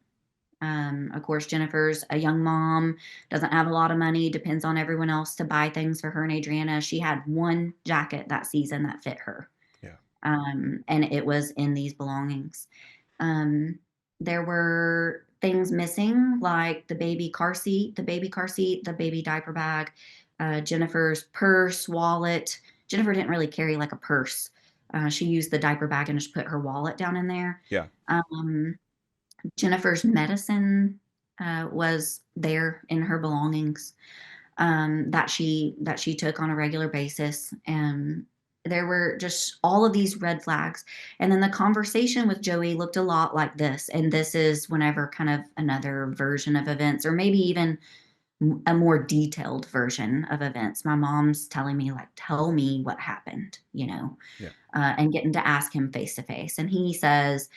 Of course, Jennifer's a young mom, doesn't have a lot of money, depends on everyone else to buy things for her and Adriana. She had one jacket that season that fit her, Yeah. and it was in these belongings. Um, there were things missing, like the baby diaper bag, Jennifer's purse, wallet. Jennifer didn't really carry like a purse. She used the diaper bag and just put her wallet down in there. Yeah. Um, Jennifer's medicine was there in her belongings that she took on a regular basis. And there were just all of these red flags. And then the conversation with Joey looked a lot like this. And this is whenever kind of another version of events, or maybe even a more detailed version of events. My mom's telling me, like, tell me what happened, Yeah. and getting to ask him face to face. And he says,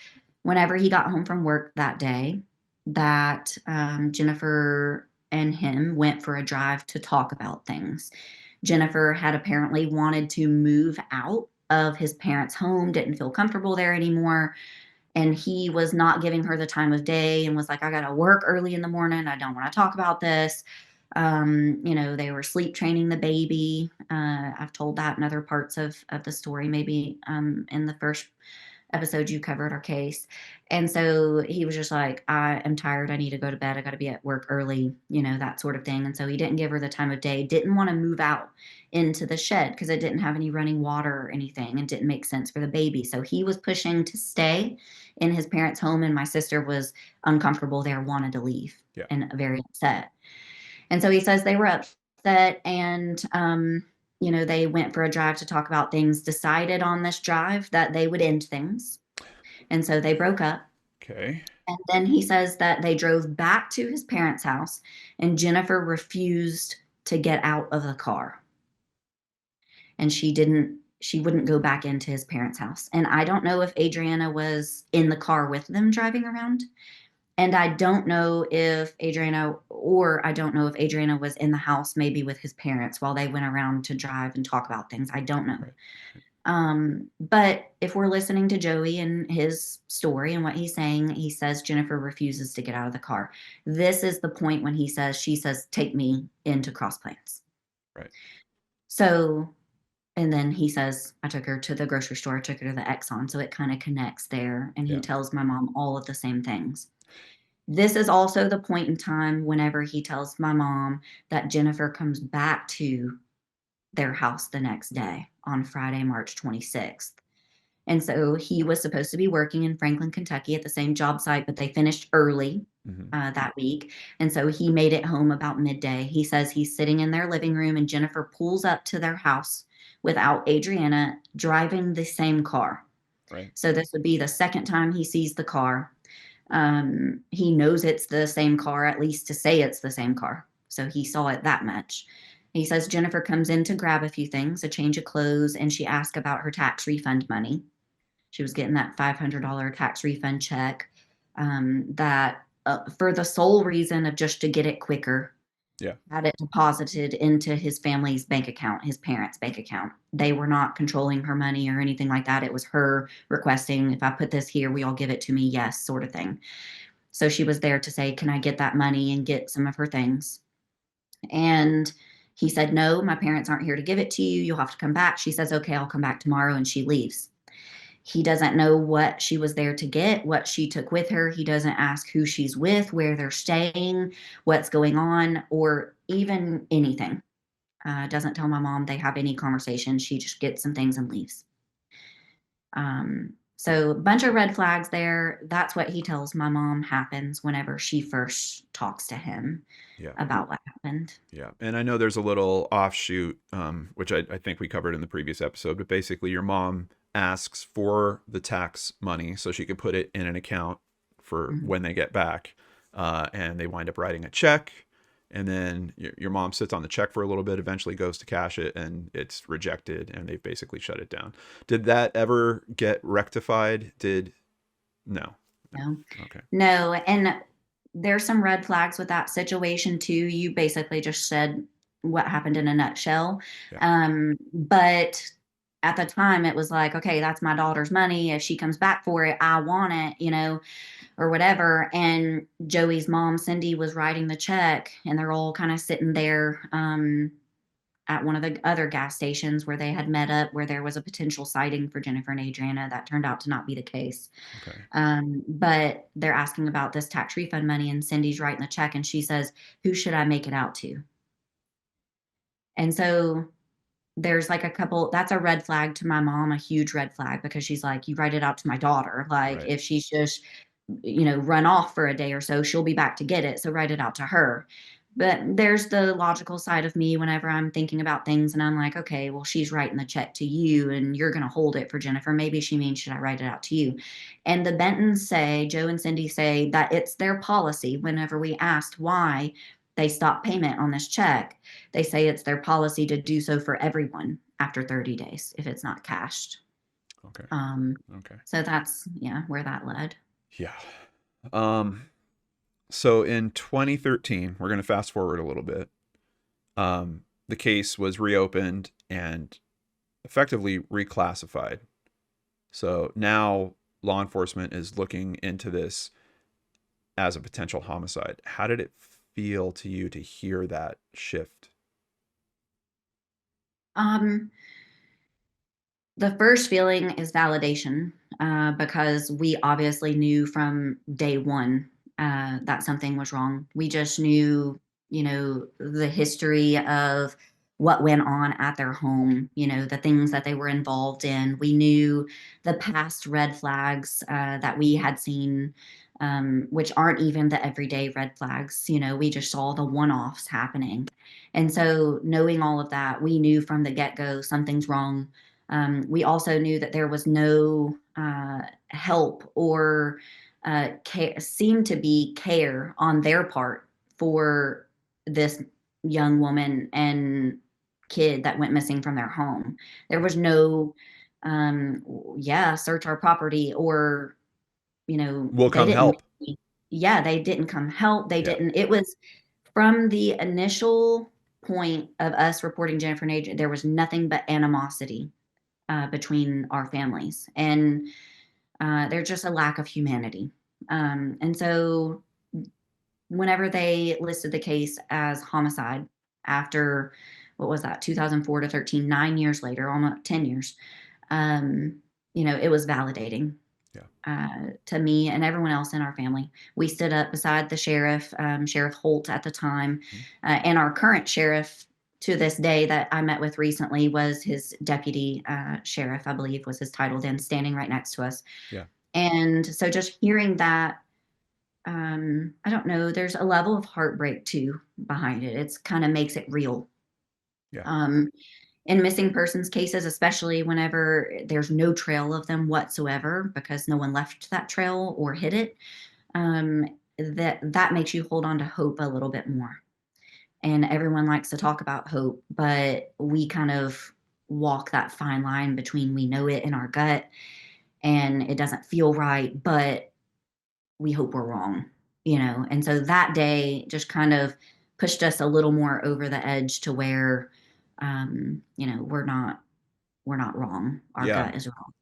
whenever he got home from work that day, that Jennifer and him went for a drive to talk about things. Jennifer had apparently wanted to move out of his parents' home, didn't feel comfortable there anymore. And he was not giving her the time of day and was like, I got to work early in the morning. I don't want to talk about this. They were sleep training the baby. I've told that in other parts of the story, maybe in the first episode you covered our case. And so he was just like, I am tired. I need to go to bed. I got to be at work early, that sort of thing. And so he didn't give her the time of day, didn't want to move out into the shed because it didn't have any running water or anything and didn't make sense for the baby. So he was pushing to stay in his parents' home. And my sister was uncomfortable there, wanted to leave Yeah. and very upset. And so he says they were upset and, they went for a drive to talk about things, decided on this drive that they would end things. And so they broke up. Okay. And then he says that they drove back to his parents' house and Jennifer refused to get out of the car. And she wouldn't go back into his parents' house. And I don't know if Adriana was in the car with them driving around. And I don't know if Adriana was in the house maybe with his parents while they went around to drive and talk about things. I don't know. Right. But if we're listening to Joey and his story and what he's saying, he says Jennifer refuses to get out of the car. This is the point when she says, take me into Cross Plains. Right. So, and then he says, I took her to the grocery store, I took her to the Exxon. So it kind of connects there. And he Yeah. tells my mom all of the same things. This is also the point in time whenever he tells my mom that Jennifer comes back to their house the next day on Friday, March 26th. And so he was supposed to be working in Franklin, Kentucky at the same job site, but they finished early Hmm. that week. And so he made it home about midday. He says he's sitting in their living room and Jennifer pulls up to their house without Adrianna driving the same car. Right. So this would be the second time he sees the car. He knows it's the same car, at least to say it's the same car. So he saw it that much. He says Jennifer comes in to grab a few things, a change of clothes, and she asks about her tax refund money. She was getting that $500 tax refund check that for the sole reason of just to get it quicker, Yeah. had it deposited into his family's bank account, his parents' bank account. They were not controlling her money or anything like that. It was her requesting, if I put this here, will y'all give it to me? Yes, sort of thing. So she was there to say, can I get that money and get some of her things? And he said, no, my parents aren't here to give it to you. You'll have to come back. She says, okay, I'll come back tomorrow. And she leaves. He doesn't know what she was there to get, what she took with her. He doesn't ask who she's with, where they're staying, what's going on, or even anything. Doesn't tell my mom they have any conversation. She just gets some things and leaves. Yeah. So a bunch of red flags there. That's what he tells my mom happens whenever she first talks to him Yeah. about what happened. Yeah. And I know there's a little offshoot, which I think we covered in the previous episode, but basically your mom asks for the tax money so she could put it in an account for Mhm. when they get back. And they wind up writing a check. And then your mom sits on the check for a little bit, eventually goes to cash it, and it's rejected, and they've basically shut it down. Did that ever get rectified? No. No. No, Okay. no. And there's some red flags with that situation too. You basically just said what happened in a nutshell. Yeah. But at the time it was like, okay, that's my daughter's money. If she comes back for it, I want it, or whatever. And Joey's mom, Cindy, was writing the check and they're all kind of sitting there at one of the other gas stations where they had met up, where there was a potential sighting for Jennifer and Adriana. That turned out to not be the case. Okay. But they're asking about this tax refund money, and Cindy's writing the check, and she says, who should I make it out to? And so there's like a couple, that's a red flag to my mom, a huge red flag, because she's like, you write it out to my daughter. Like, Right. if she's just, run off for a day or so, she'll be back to get it. So write it out to her. But there's the logical side of me whenever I'm thinking about things and I'm like, okay, well, she's writing the check to you and you're going to hold it for Jennifer. Maybe she means, should I write it out to you? And the Bentons say, Joe and Cindy say that it's their policy whenever we asked why they stopped payment on this check. They say it's their policy to do so for everyone after 30 days if it's not cashed. Okay. Um, Okay. so that's, yeah, where that led. Yeah. Um, so in 2013, we're going to fast forward a little bit. The case was reopened and effectively reclassified. So now law enforcement is looking into this as a potential homicide. How did it feel to you to hear that shift? Um, the first feeling is validation because we obviously knew from day one that something was wrong. We just knew, the history of what went on at their home, the things that they were involved in. We knew the past red flags that we had seen, which aren't even the everyday red flags. We just saw the one offs happening. And so, knowing all of that, we knew from the get go something's wrong. We also knew that there was no help or seemed to be care on their part for this young woman and kid that went missing from their home. There Yeah. was no, search our property or, We'll they come didn't. help. yeah, they didn't come help. They Yeah. didn't. It was from the initial point of us reporting Jennifer and Adrian, there was nothing but animosity between our families. And there's just a lack of humanity. And so whenever they listed the case as homicide after, what was that, 2004 to 13, 9 years later, almost 10 years, um, it was validating Yeah. to me and everyone else in our family. We stood up beside the sheriff, Sheriff Holt at the time, Mhm. and our current sheriff to this day that I met with recently was his deputy sheriff, I believe was his title then, standing right next to us. Yeah. And so just hearing that, I don't know, there's a level of heartbreak too behind it. It's kind of makes it real. Yeah. Um, in missing persons cases, especially whenever there's no trail of them whatsoever because no one left that trail or hid it, um, that makes you hold on to hope a little bit more. And everyone likes to talk about hope, but we kind of walk that fine line between we know it in our gut and it doesn't feel right, but we hope we're wrong. And so that day just kind of pushed us a little more over the edge to where, we're not wrong. Our Yeah. gut is wrong.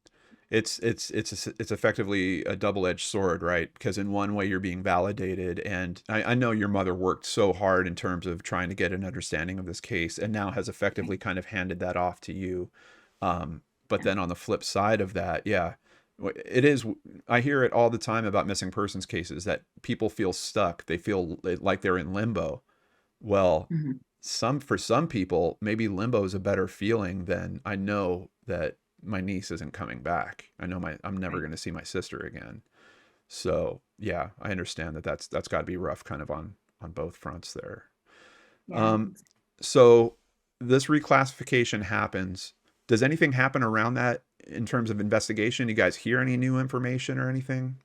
It's effectively a double-edged sword, right? Because in one way you're being validated, and I know your mother worked so hard in terms of trying to get an understanding of this case, and now has Right. effectively kind of handed that off to you. But Yeah. then on the flip side of that, yeah, it is. I hear it all the time about missing persons cases that people feel stuck. They feel like they're in limbo. Well, Mhm. for some people, maybe limbo is a better feeling than I know that my niece isn't coming back. I know I'm never Right. going to see my sister again. So yeah, I understand that that's got to be rough, kind of on both fronts there. Yeah. Um, so this reclassification happens. Does anything happen around that in terms of investigation? You guys hear any new information or anything?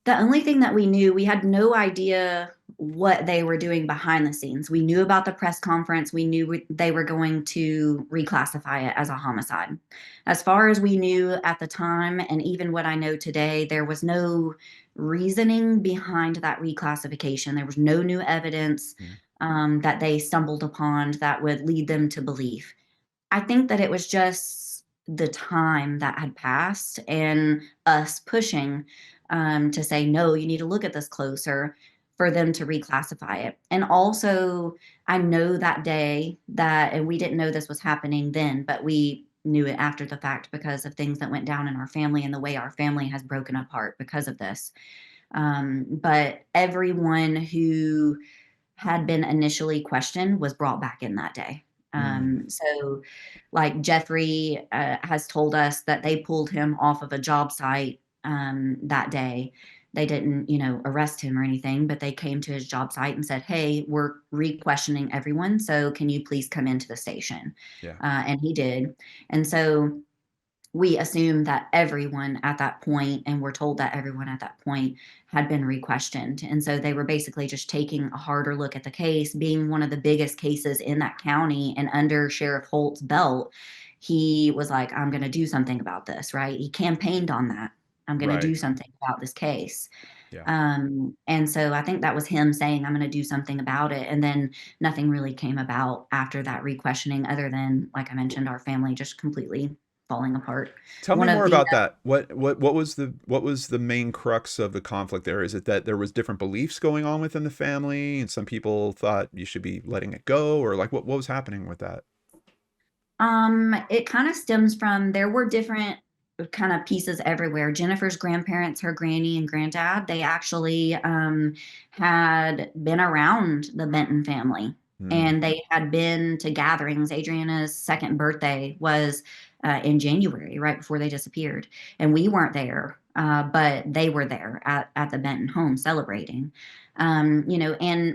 The only thing that we knew, we had no idea what they were doing behind the scenes. We knew about the press conference. We knew they were going to reclassify it as a homicide. As far as we knew at the time, and even what I know today, there was no reasoning behind that reclassification. There was no new evidence Mm. that they stumbled upon that would lead them to belief. I think that it was just the time that had passed and us pushing to say, no, you need to look at this closer for them to reclassify it. And also, I know that day that, and we didn't know this was happening then, but we knew it after the fact because of things that went down in our family and the way our family has broken apart because of this. But everyone who had been initially questioned was brought back in that day. Mm. So, like Jeffrey has told us that they pulled him off of a job site that day. They didn't, arrest him or anything, but they came to his job site and said, "Hey, we're re-questioning everyone, so can you please come into the station?" Yeah. And he did. And so we assumed that everyone at that point, and we're told that everyone at that point had been re-questioned. And so they were basically just taking a harder look at the case, being one of the biggest cases in that county and under Sheriff Holt's belt. He was like, I'm going to do something about this, right? He campaigned on that. I'm going to Right. do something about this case. Yeah. And so I think that was him saying, I'm going to do something about it. And then nothing really came about after that re-questioning, other than, like I mentioned, our family just completely falling apart. Tell me One of more the about that. What was the main crux of the conflict there? Is it that there was different beliefs going on within the family, and some people thought you should be letting it go, or like what was happening with that? It kind of stems from there were different kind of pieces everywhere. Jennifer's grandparents, her granny and granddad, they actually had been around the Benton family Mm. and they had been to gatherings. Adriana's second birthday was in January, right before they disappeared. And we weren't there, but they were there at the Benton home celebrating. And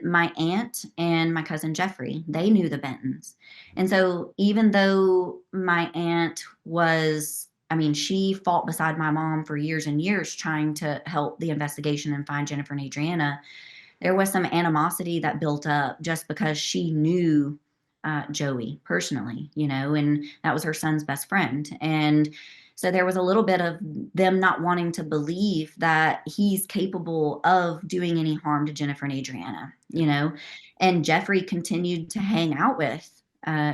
my aunt and my cousin Jeffrey, they knew the Bentons. And so even though my aunt was, I mean, she fought beside my mom for years and years trying to help the investigation and find Jennifer and Adriana, there was some animosity that built up just because she knew Joey personally, and that was her son's best friend. And so there was a little bit of them not wanting to believe that he's capable of doing any harm to Jennifer and Adriana, and Jeffrey continued to hang out with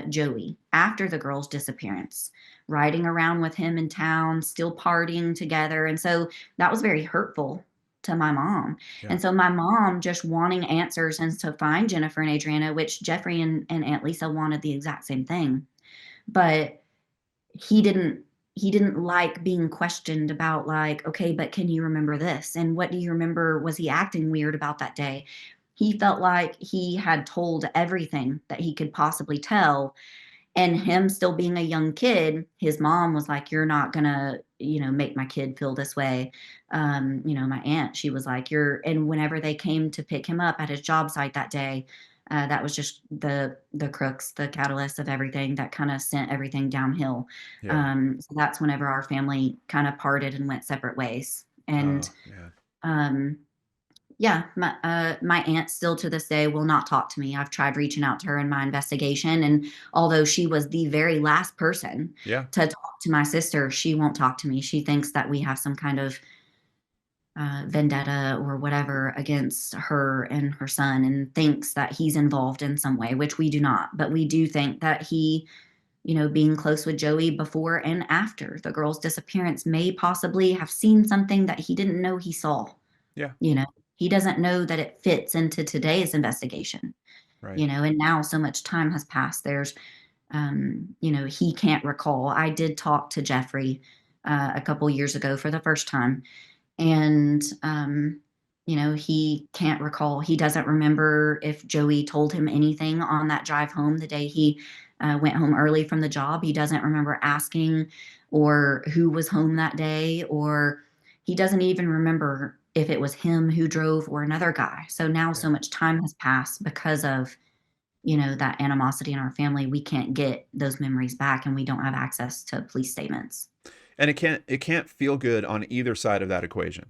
Joey after the girl's disappearance, riding around with him in town, still partying together. And so that was very hurtful to my mom. Yeah. And so my mom just wanting answers and to find Jennifer and Adriana, which Jeffrey and Aunt Lisa wanted the exact same thing. But he didn't like being questioned about, like, okay, but can you remember this? And what do you remember? Was he acting weird about that day? He felt like he had told everything that he could possibly tell. And him still being a young kid, his mom was like, "You're not gonna, make my kid feel this way." My aunt, she was like, and whenever they came to pick him up at his job site that day, that was just the crux, the catalyst of everything that kind of sent everything downhill. Yeah. So that's whenever our family kind of parted and went separate ways. And Oh, man. um, yeah, my aunt still to this day will not talk to me. I've tried reaching out to her in my investigation, and although she was the very last person Yeah. to talk to my sister, she won't talk to me. She thinks that we have some kind of vendetta or whatever against her and her son, and thinks that he's involved in some way, which we do not. But we do think that he, being close with Joey before and after the girl's disappearance, may possibly have seen something that he didn't know he saw. Yeah. You know, he doesn't know that it fits into today's investigation, Right. and now so much time has passed. There's, he can't recall. I did talk to Jeffrey a couple years ago for the first time, and, he can't recall. He doesn't remember if Joey told him anything on that drive home the day he went home early from the job. He doesn't remember asking or who was home that day, or he doesn't even remember if it was him who drove or another guy. So now Yeah. so much time has passed because of, that animosity in our family. We can't get those memories back, and we don't have access to police statements. And it can't feel good on either side of that equation.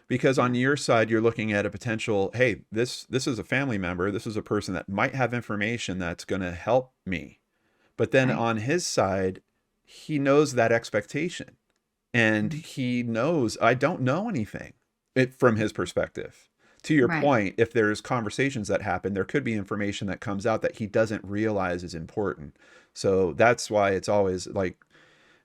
Because on Yeah. your side, you're looking at a potential, hey, this is a family member, this is a person that might have information that's going to help me. But then Right. on his side, he knows that expectation, and Mhm. he knows I don't know anything from his perspective. To your Right. point, if there's conversations that happen, there could be information that comes out that he doesn't realize is important. So that's why it's always like,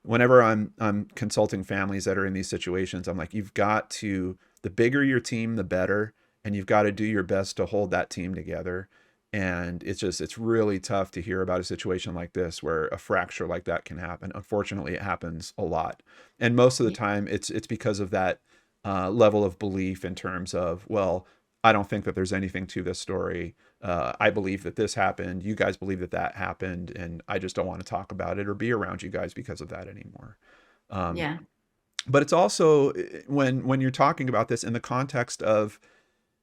whenever I'm consulting families that are in these situations, I'm like, you've got to, the bigger your team, the better, and you've got to do your best to hold that team together. And it's really tough to hear about a situation like this where a fracture like that can happen. Unfortunately, it happens a lot, and most of the Yeah. time, it's because of that level of belief in terms of, well, I don't think that there's anything to this story. I believe that this happened. You guys believe that that happened, and I just don't want to talk about it or be around you guys because of that anymore. Um, Yeah. but it's also, when you're talking about this in the context of,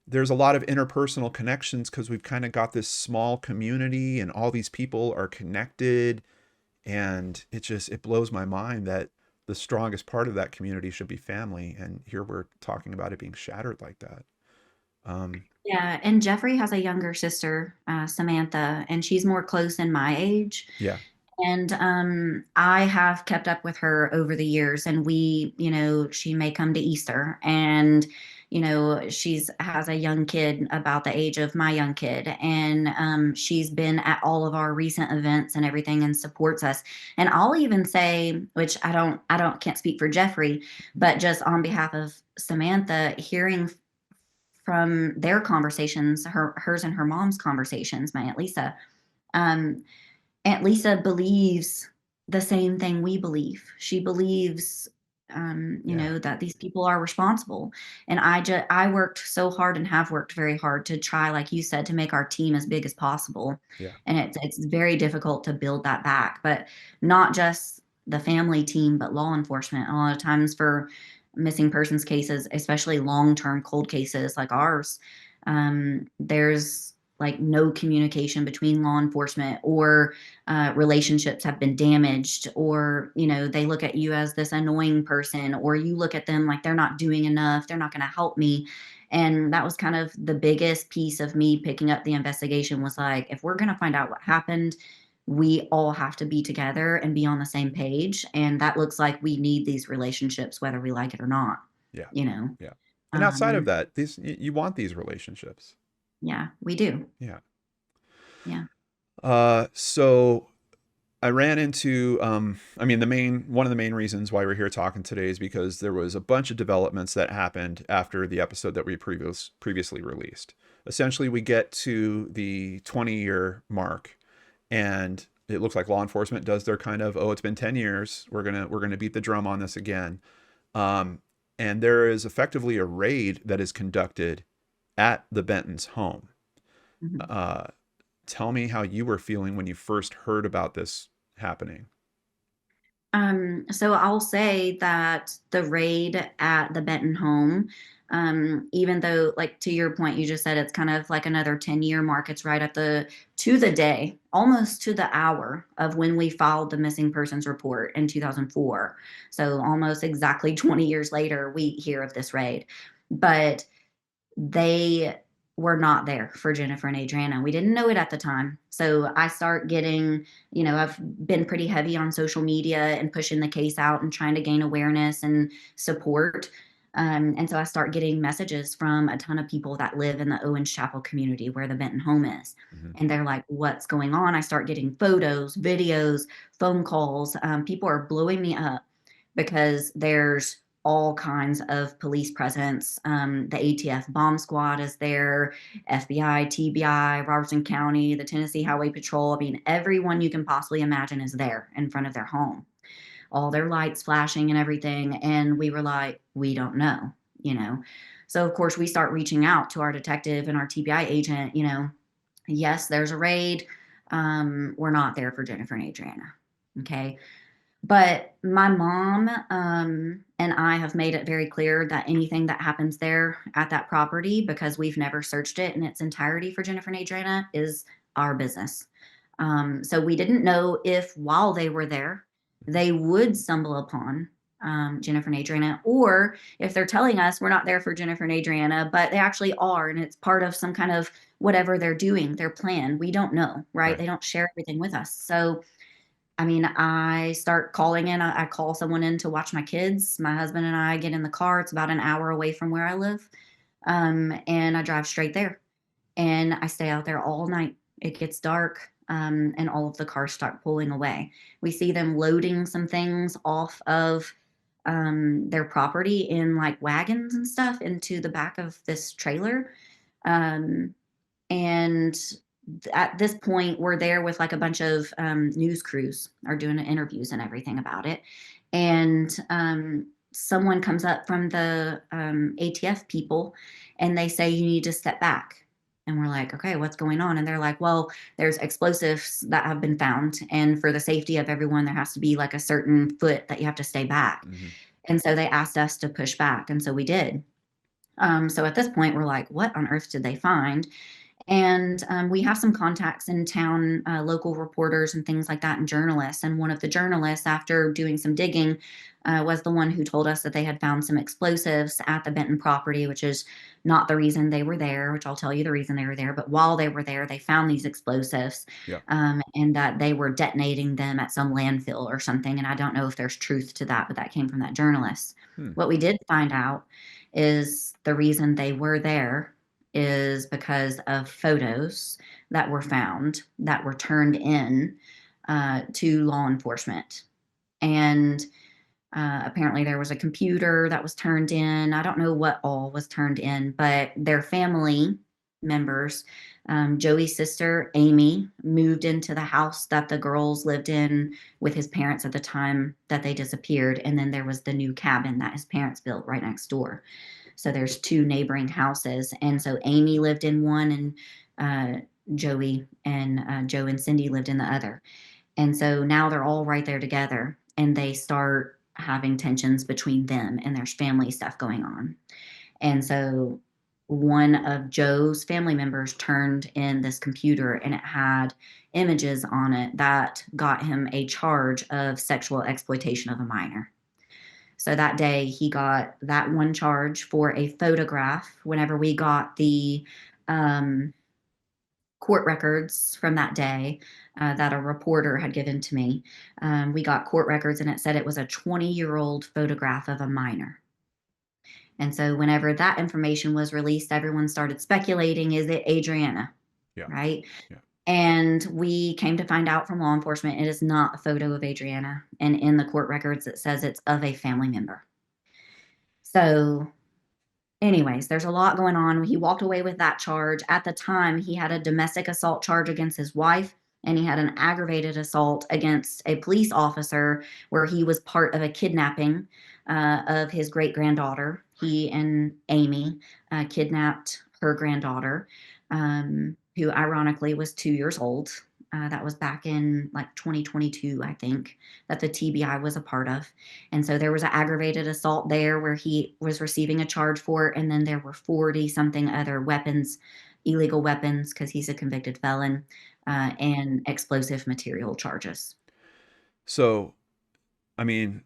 there's a lot of interpersonal connections because we've kind of got this small community and all these people are connected, and it blows my mind that the strongest part of that community should be family, and here we're talking about it being shattered like that. Um, Yeah, and Jeffrey has a younger sister, Samantha, and she's more close in my age. yeah, And I have kept up with her over the years, and she may come to Easter, and she's has a young kid about the age of my young kid, and she's been at all of our recent events and everything, and supports us. And I'll even say, which I don't can't speak for Jeffrey, but just on behalf of Samantha, hearing from their conversations, hers and her mom's conversations, my Aunt Lisa. Um, Aunt Lisa believes the same thing we believe. She believes, yeah, that these people are responsible. And I worked so hard and have worked very hard to try, like you said, to make our team as big as possible. yeah, And it's very difficult to build that back, but not just the family team, but law enforcement. A lot of times for missing persons cases, especially long-term cold cases like ours, there's like no communication between law enforcement, or relationships have been damaged, or they look at you as this annoying person, or you look at them like they're not doing enough, they're not going to help me. And that was kind of the biggest piece of me picking up the investigation, was like, if we're going to find out what happened, we all have to be together and be on the same page. And that looks like we need these relationships, whether we like it or not, Yeah. you know? Yeah. And outside of Um, that, you want these relationships. yeah, we do. Yeah. Yeah. So I ran into, I mean, one of the main reasons why we're here talking today is because there was a bunch of developments that happened after the episode that we previously released. Essentially, we get to the 20-year mark, and it looks like law enforcement does their kind of, oh, it's been 10 years. We're gonna beat the drum on this again. Um, and there is effectively a raid that is conducted at the Benton's home. Mhm. Uh, Tell me how you were feeling when you first heard about this happening. So I'll say that the raid at the Benton home, even though, like, to your point, you just said it's kind of like another 10-year mark. It's right at to the day, almost to the hour of when we filed the missing persons report in 2004. So almost exactly 20 years later, we hear of this raid. But they were not there for Jennifer and Adriana. We didn't know it at the time. So I start getting, I've been pretty heavy on social media and pushing the case out and trying to gain awareness and support. And so I start getting messages from a ton of people that live in the Owens Chapel community where the Benton home is. Mm-hmm. And they're like, what's going on? I start getting photos, videos, phone calls. People are blowing me up because there's all kinds of police presence. The ATF bomb squad is there, FBI, TBI, Robertson County, the Tennessee Highway Patrol. I mean, everyone you can possibly imagine is there in front of their home, all their lights flashing and everything. And we were like, we don't know, you know? So, of course, we start reaching out to our detective and our TBI agent, yes, there's a raid. We're not there for Jennifer and Adriana. Okay. But my mom, and I have made it very clear that anything that happens there at that property, because we've never searched it in its entirety for Jennifer and Adriana, is our business. So we didn't know if while they were there, they would stumble upon Jennifer and Adriana, or if they're telling us we're not there for Jennifer and Adriana, but they actually are, and it's part of some kind of whatever they're doing, their plan. We don't know, right? Right. They don't share everything with us. So I mean, I start calling in. I call someone in to watch my kids. My husband and I get in the car. It's about an hour away from where I live. And I drive straight there. And I stay out there all night. It gets dark, and all of the cars start pulling away. We see them loading some things off of their property in like wagons and stuff into the back of this trailer. Um, and at this point, we're there with like a bunch of news crews are doing interviews and everything about it. And someone comes up from the ATF people and they say, you need to step back. And we're like, okay, what's going on? And they're like, well, there's explosives that have been found. And for the safety of everyone, there has to be like a certain foot that you have to stay back. Mm-hmm. And so they asked us to push back. And so we did. So at this point, we're like, what on earth did they find? And we have some contacts in town, local reporters and things like that, and journalists. And one of the journalists, after doing some digging, was the one who told us that they had found some explosives at the Benton property, which is not the reason they were there, which I'll tell you the reason they were there. But while they were there, they found these explosives, Yeah. and that they were detonating them at some landfill or something. And I don't know if there's truth to that, but that came from that journalist. Hmm. What we did find out is the reason they were there is because of photos that were found that were turned in to law enforcement. And apparently there was a computer that was turned in. I don't know what all was turned in, but their family members, Joey's sister, Amy, moved into the house that the girls lived in with his parents at the time that they disappeared. And then there was the new cabin that his parents built right next door. So there's two neighboring houses. And so Amy lived in one, and Joey and Joe and Cindy lived in the other. And so now they're all right there together, and they start having tensions between them, and there's family stuff going on. And so one of Joe's family members turned in this computer, and it had images on it that got him a charge of sexual exploitation of a minor. So that day he got that one charge for a photograph. Whenever we got the um, court records from that day that a reporter had given to me, we got court records, and it said it was a 20-year-old photograph of a minor. And so whenever that information was released, everyone started speculating, is it Adrianna? Yeah. Right? Yeah. And we came to find out from law enforcement it is not a photo of Adrianna. And in the court records, it says it's of a family member. So, anyways, there's a lot going on. He walked away with that charge. At the time, he had a domestic assault charge against his wife, and he had an aggravated assault against a police officer where he was part of a kidnapping of his great granddaughter. He and Amy kidnapped her granddaughter, who ironically was 2 years old. That was back in like 2022, I think, that the TBI was a part of. And so there was an aggravated assault there where he was receiving a charge for it. And then there were 40 something other weapons, illegal weapons, because he's a convicted felon, and explosive material charges. So, I mean,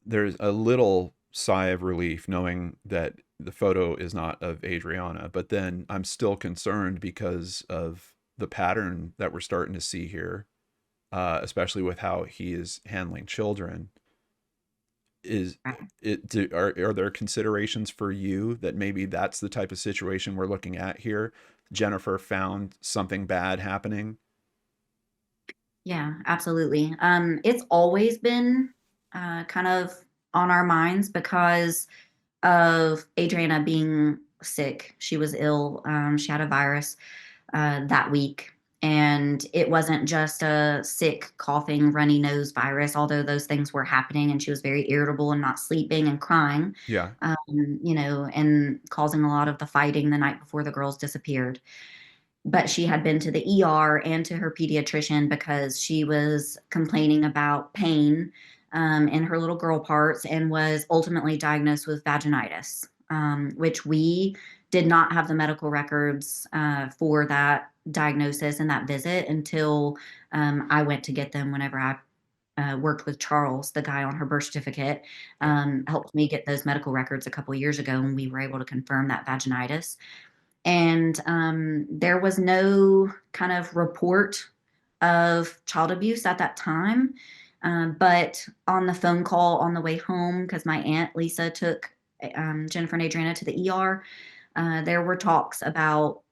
there's a little sigh of relief knowing that the photo is not of Adrianna, but then I'm still concerned because of the pattern that we're starting to see here, especially with how he is handling children. Is are there considerations for you that maybe that's the type of situation we're looking at here? Jennifer found something bad happening. Yeah, absolutely. It's always been kind of on our minds because of Adriana being sick. She was ill. She had a virus that week. And it wasn't just a sick, coughing, runny nose virus, although those things were happening. And she was very irritable and not sleeping and crying, Yeah. and causing a lot of the fighting the night before the girls disappeared. But she had been to the ER and to her pediatrician because she was complaining about pain in her little girl parts and was ultimately diagnosed with vaginitis, which we did not have the medical records for that diagnosis and that visit until I went to get them whenever I worked with Charles, the guy on her birth certificate, Yeah. helped me get those medical records a couple years ago, and we were able to confirm that vaginitis. And there was no kind of report of child abuse at that time. But on the phone call on the way home, because my aunt Lisa took Jennifer and Adriana to the ER, there were talks about,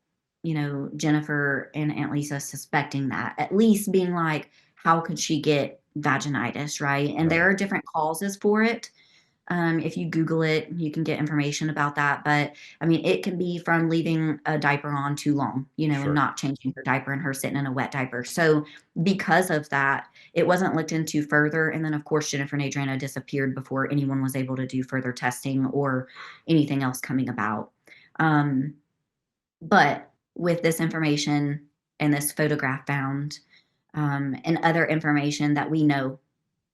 Jennifer and Aunt Lisa suspecting that, at least being like, how could she get vaginitis, right? And there Right. are different causes for it. If you Google it, you can get information about that. But I mean, it can be from leaving a diaper on too long, and Sure. not changing her diaper and her sitting in a wet diaper. So because of that, it wasn't looked into further. And then, of course, Jennifer and Adriana disappeared before anyone was able to do further testing or anything else coming about. Um, but with this information and this photograph found, and other information that we know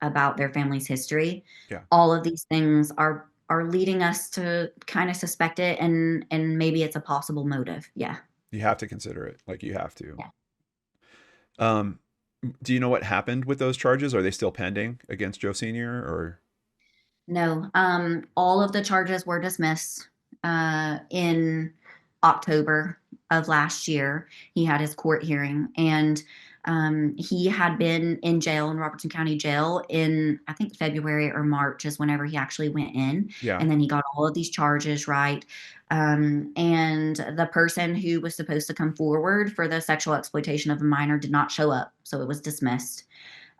about their family's history, Yeah. all of these things are leading us to kind of suspect it, and maybe it's a possible motive. Yeah. You have to consider it. Like you have to. Yeah. Um, do you know what happened with those charges? Are they still pending against Joe Senior or? No, all of the charges were dismissed in October of last year. He had his court hearing, and he had been in jail in Robertson County Jail in, I think, February or March is whenever he actually went in. Yeah. And then he got all of these charges, right? And the person who was supposed to come forward for the sexual exploitation of a minor did not show up, so it was dismissed.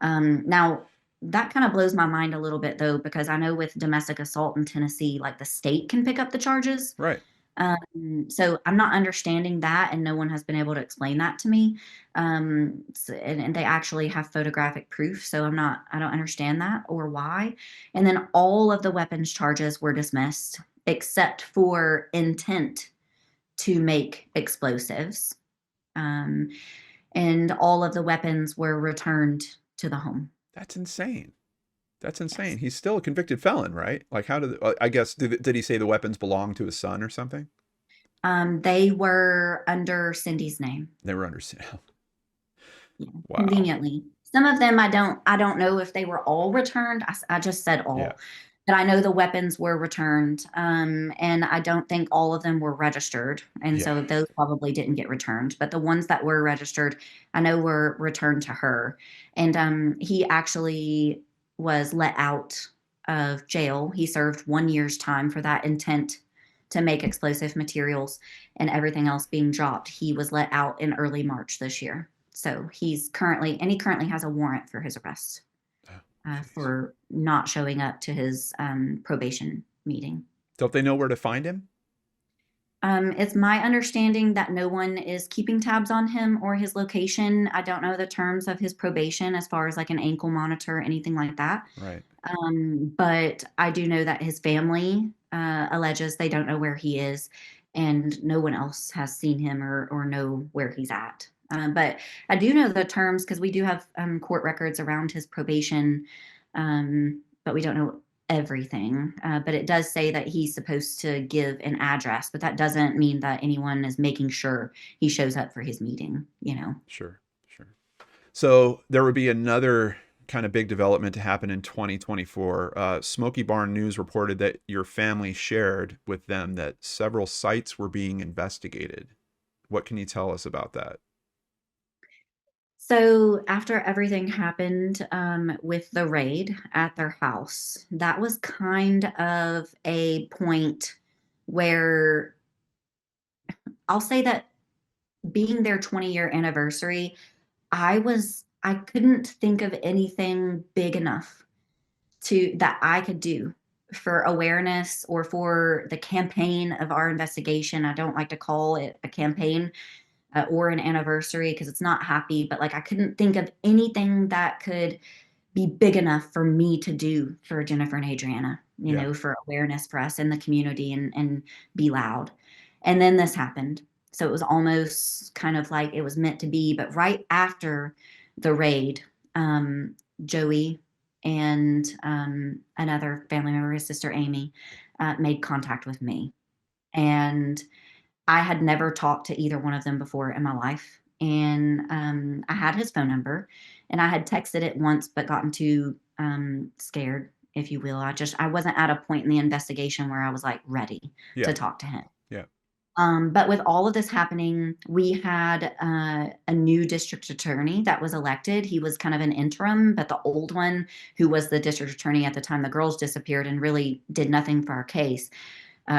Now, that kind of blows my mind a little bit, though, because I know with domestic assault in Tennessee, like the state can pick up the charges. Right. So I'm not understanding that, and no one has been able to explain that to me. And they actually have photographic proof, so I don't understand that or why. And then all of the weapons charges were dismissed except for intent to make explosives. Um, and all of the weapons were returned to the home. That's insane. That's insane. Yes. He's still a convicted felon, right? Like, how did I guess did he say the weapons belong to his son or something? They were under Cindy's name. They were understand. Yeah, Wow. conveniently. Some of them I don't know if they were all returned. I just said Yeah. all, but I know the weapons were returned. And I don't think all of them were registered. And Yeah. so those probably didn't get returned. But the ones that were registered, I know were returned to her. And he actually was let out of jail. He served 1 year's time for that intent to make explosive materials and everything else being dropped. He was let out in early March this year. So he currently has a warrant for his arrest Oh, jeez. for not showing up to his probation meeting. Don't they know where to find him? It's my understanding that no one is keeping tabs on him or his location. I don't know the terms of his probation as far as like an ankle monitor or anything like that. Right. But I do know that his family alleges they don't know where he is, and no one else has seen him or know where he's at. But I do know the terms because we do have court records around his probation, but we don't know everything. But it does say that he's supposed to give an address, but that doesn't mean that anyone is making sure he shows up for his meeting, you know. Sure. Sure. So there would be another kind of big development to happen in 2024. Smoky Barn News reported that your family shared with them that several sites were being investigated. What can you tell us about that? So after everything happened with the raid at their house, that was kind of a point where I'll say that being their 20-year anniversary, I couldn't think of anything big enough to that I could do for awareness or for the campaign of our investigation. I don't like to call it a campaign or an anniversary because it's not happy, but like I couldn't think of anything that could be big enough for me to do for Jennifer and Adriana, Yeah. for awareness for us in the community and be loud. And then this happened. So it was almost kind of like it was meant to be. But right after the raid, Joey and another family member, his sister Amy, made contact with me. And I had never talked to either one of them before in my life. And I had his phone number and I had texted it once, but gotten too scared, if you will. I wasn't at a point in the investigation where I was like ready to Yeah. talk to him. Yeah. But with all of this happening, we had a new district attorney that was elected. He was kind of an interim, but the old one, who was the district attorney at the time the girls disappeared and really did nothing for our case,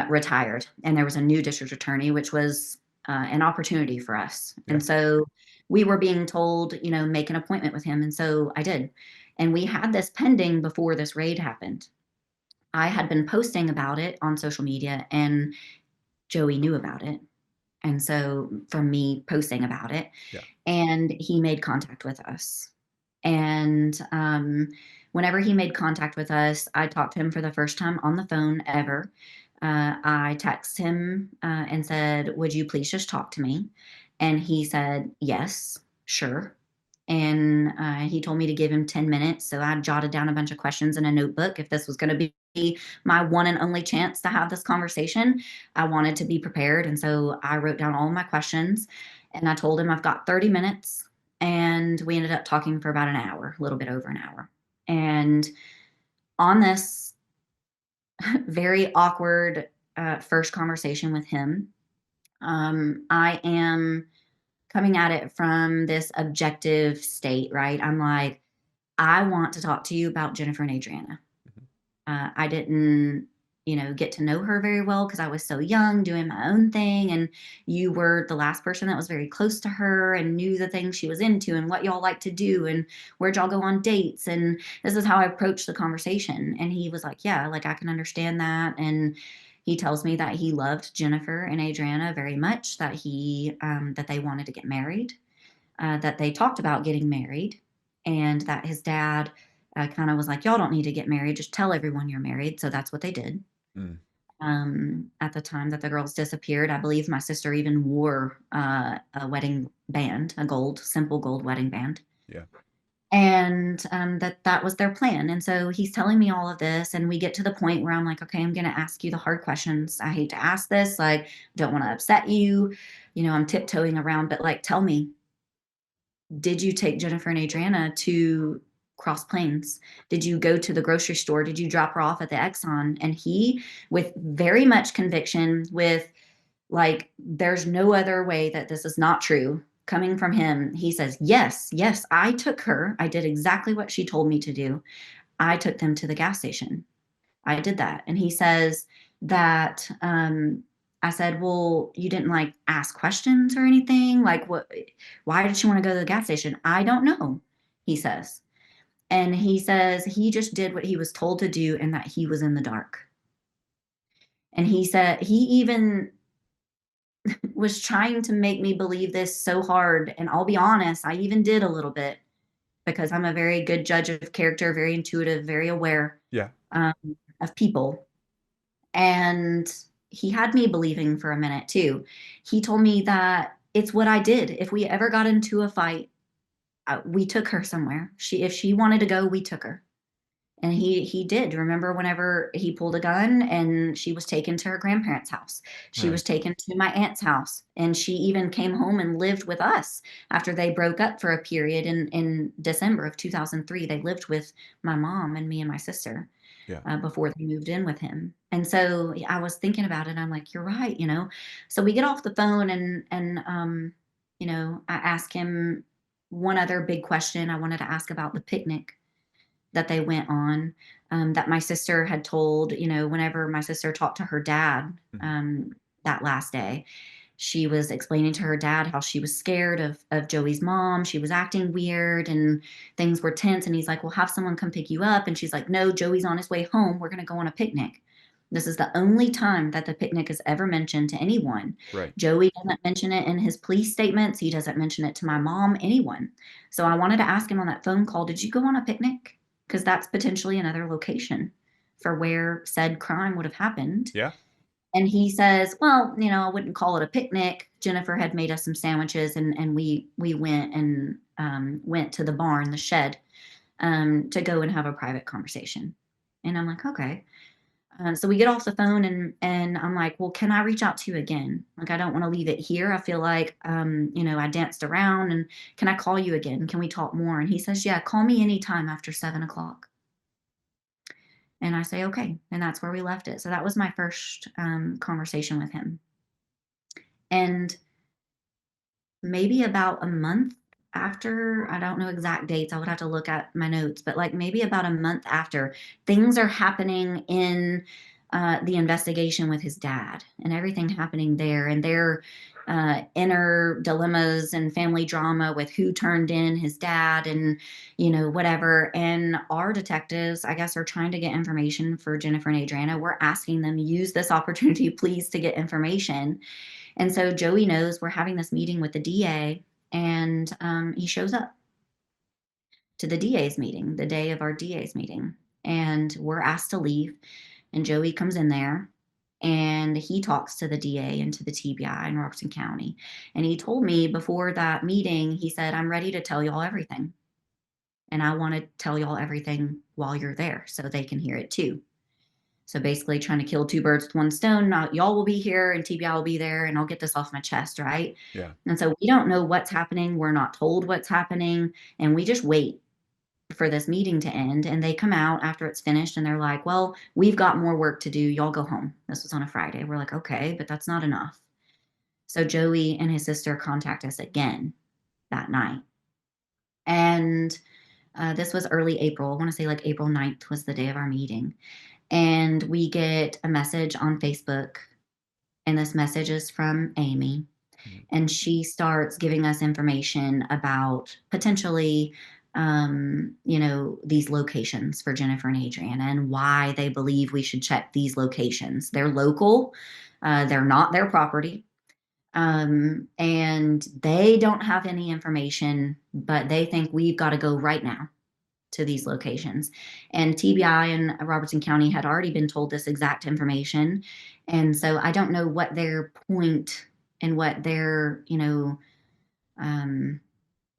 retired, and there was a new district attorney, which was an opportunity for us. Yeah. And so we were being told, make an appointment with him. And so I did. And we had this pending before this raid happened. I had been posting about it on social media, and Joey knew about it. And so from me posting about it, Yeah. and he made contact with us. And whenever he made contact with us, I talked to him for the first time on the phone ever. I texted him and said, "Would you please just talk to me?" And he said, "Yes, sure." And he told me to give him 10 minutes. So I jotted down a bunch of questions in a notebook. If this was going to be my one and only chance to have this conversation, I wanted to be prepared. And so I wrote down all my questions and I told him I've got 30 minutes. And we ended up talking for about an hour, a little bit over an hour. And on this very awkward first conversation with him, I am coming at it from this objective state, right? I'm like, I want to talk to you about Jennifer and Adriana. Mhm. I didn't, get to know her very well because I was so young doing my own thing. And you were the last person that was very close to her and knew the things she was into and what y'all like to do and where'd y'all go on dates. And this is how I approached the conversation. And he was like, yeah, like I can understand that. And he tells me that he loved Jennifer and Adriana very much, that they wanted to get married, that they talked about getting married, and that his dad kind of was like, y'all don't need to get married. Just tell everyone you're married. So that's what they did. Mm. At the time that the girls disappeared, I believe my sister even wore a wedding band, a simple gold wedding band. Yeah. and that was their plan. And so he's telling me all of this, and we get to the point where I'm like, okay, I'm going to ask you the hard questions. I hate to ask this, like, don't want to upset you. I'm tiptoeing around, but like, tell me, did you take Jennifer and Adrianna to Cross Plains? Did you go to the grocery store? Did you drop her off at the Exxon? And he, with very much conviction, with like, there's no other way that this is not true. Coming from him, he says, yes, yes, I took her. I did exactly what she told me to do. I took them to the gas station. I did that. And he says that I said, well, you didn't like ask questions or anything? Like, what? Why did she want to go to the gas station? I don't know, he says. And he says he just did what he was told to do and that he was in the dark. And he said he even was trying to make me believe this so hard. And I'll be honest, I even did a little bit because I'm a very good judge of character, very intuitive, very aware Yeah. um, of people. And he had me believing for a minute too. He told me that it's what I did. If we ever got into a fight, we took her somewhere. If she wanted to go, we took her. And he did. Remember whenever he pulled a gun and she was taken to her grandparents' house. She Right. was taken to my aunt's house. And she even came home and lived with us after they broke up for a period in December of 2003. They lived with my mom and me and my sister Yeah. before they moved in with him. And so I was thinking about it. And I'm like, you're right. So we get off the phone and I ask him one other big question I wanted to ask about the picnic that they went on, that my sister had told, whenever my sister talked to her dad Mhm. um, that last day, she was explaining to her dad how she was scared of Joey's mom. She was acting weird and things were tense. And he's like, well, have someone come pick you up. And she's like, no, Joey's on his way home. We're going to go on a picnic. This is the only time that the picnic is ever mentioned to anyone. Right. Joey doesn't mention it in his police statements. He doesn't mention it to my mom, anyone. So I wanted to ask him on that phone call, did you go on a picnic? Because that's potentially another location for where said crime would have happened. Yeah. And he says, well, I wouldn't call it a picnic. Jennifer had made us some sandwiches and we went and went to the barn, the shed, to go and have a private conversation. And I'm like, okay. So we get off the phone and I'm like, well, can I reach out to you again? Like, I don't want to leave it here. I feel like, I danced around, and can I call you again? Can we talk more? And he says, yeah, call me anytime after 7 o'clock. And I say, okay. And that's where we left it. So that was my first conversation with him. And maybe about a month after, I don't know exact dates, I would have to look at my notes, but like maybe about a month after, things are happening in the investigation with his dad and everything happening there, and their inner dilemmas and family drama with who turned in his dad and whatever. And our detectives, I guess, are trying to get information for Jennifer and Adriana. We're asking them, use this opportunity please to get information. And so Joey knows we're having this meeting with the DA, and he shows up to the DA's meeting, the day of our DA's meeting. And we're asked to leave. And Joey comes in there and he talks to the DA and to the TBI in Robertson County. And he told me before that meeting, he said, I'm ready to tell y'all everything. And I want to tell y'all everything while you're there so they can hear it too. So basically trying to kill two birds with one stone. Not y'all will be here and TBI will be there and I'll get this off my chest, right? Yeah. And so we don't know what's happening. We're not told what's happening. And we just wait for this meeting to end. And they come out after it's finished and they're like, well, we've got more work to do. Y'all go home. This was on a Friday. We're like, okay, but that's not enough. So Joey and his sister contact us again that night. And this was early April. I want to say like April 9th was the day of our meeting. And we get a message on Facebook, and this message is from Amy. Mhm. And she starts giving us information about potentially, these locations for Jennifer and Adriana and why they believe we should check these locations. They're local, they're not their property. And they don't have any information, but they think we've got to go right now to these locations. And TBI and Robertson County had already been told this exact information. And so I don't know what their point and what their, um,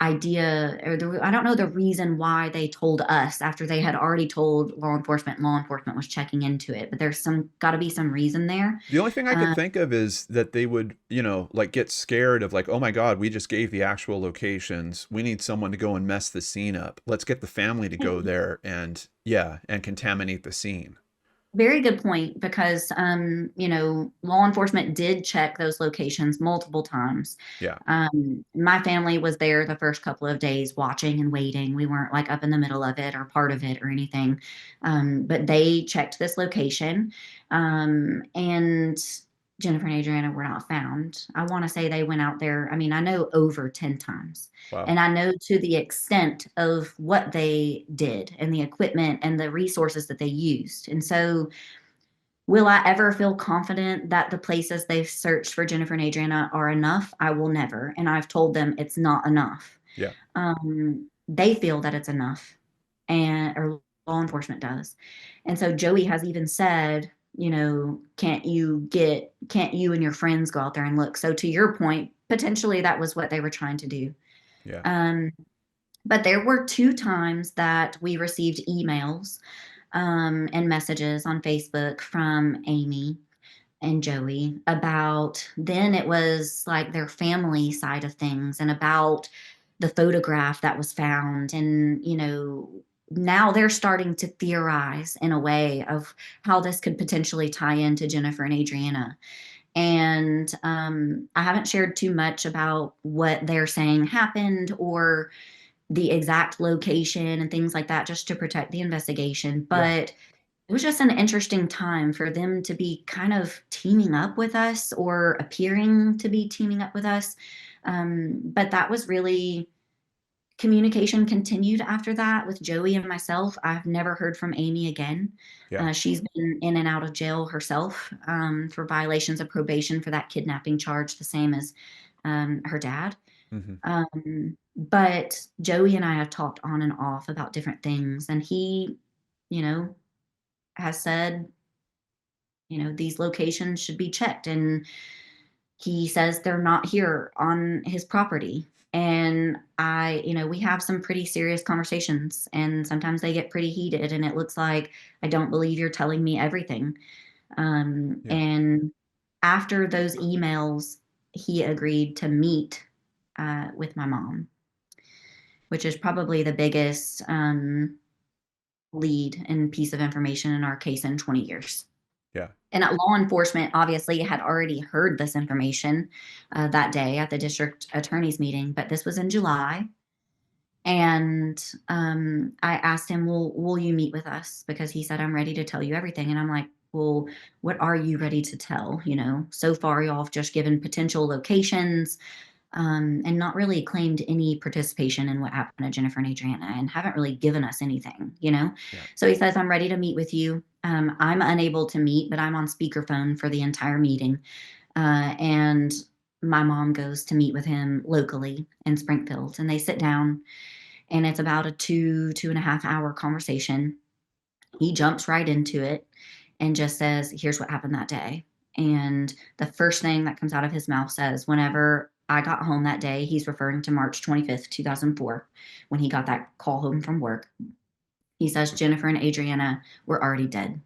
idea, or I don't know the reason why they told us after they had already told law enforcement. Law enforcement was checking into it, but there's got to be some reason there. The only thing I could Um, think of is that they would, like get scared of like, oh my God, we just gave the actual locations. We need someone to go and mess the scene up. Let's get the family to go there and yeah, and contaminate the scene. Very good point, because law enforcement did check those locations multiple times. Yeah. My family was there the first couple of days watching and waiting. We weren't like up in the middle of it or part of it or anything. But they checked this location, and Jennifer and Adriana were not found. I want to say they went out there, I mean, I know over 10 times. Wow. And I know to the extent of what they did and the equipment and the resources that they used. And so, will I ever feel confident that the places they've searched for Jennifer and Adriana are enough? I will never. And I've told them it's not enough. Yeah. They feel that it's enough, and or law enforcement does. And so Joey has even said, can't you and your friends go out there and look? So to your point, potentially that was what they were trying to do. Yeah. Um, but there were two times that we received emails and messages on Facebook from Amy and Joey about, then it was like their family side of things and about the photograph that was found. And, now they're starting to theorize in a way of how this could potentially tie into Jennifer and Adriana. And I haven't shared too much about what they're saying happened or the exact location and things like that, just to protect the investigation. Yeah. But it was just an interesting time for them to be kind of teaming up with us or appearing to be teaming up with us. But that was really, communication continued after that with Joey and myself. I've never heard from Amy again. Yeah. She's been in and out of jail herself for violations of probation for that kidnapping charge, the same as her dad. Hmm. But Joey and I have talked on and off about different things, and he, you know, has said, these locations should be checked. And he says they're not here on his property. And we have some pretty serious conversations, and sometimes they get pretty heated. And it looks like, I don't believe you're telling me everything. Yeah. And after those emails, he agreed to meet with my mom, which is probably the biggest lead and piece of information in our case in 20 years. Yeah. And law enforcement obviously had already heard this information that day at the district attorney's meeting, but this was in July. And I asked him, well, will you meet with us? Because he said, I'm ready to tell you everything. And I'm like, well, what are you ready to tell? So far, y'all have just given potential locations, and not really claimed any participation in what happened to Jennifer and Adriana, and haven't really given us anything. Yeah. So he says, I'm ready to meet with you. I'm unable to meet, but I'm on speakerphone for the entire meeting. And my mom goes to meet with him locally in Springfield, and they sit down, and it's about a 2.5 hour conversation. He jumps right into it and just says, here's what happened that day. And the first thing that comes out of his mouth says, whenever I got home that day, he's referring to March 25th, 2004, when he got that call home from work. He says, Jennifer and Adriana were already dead.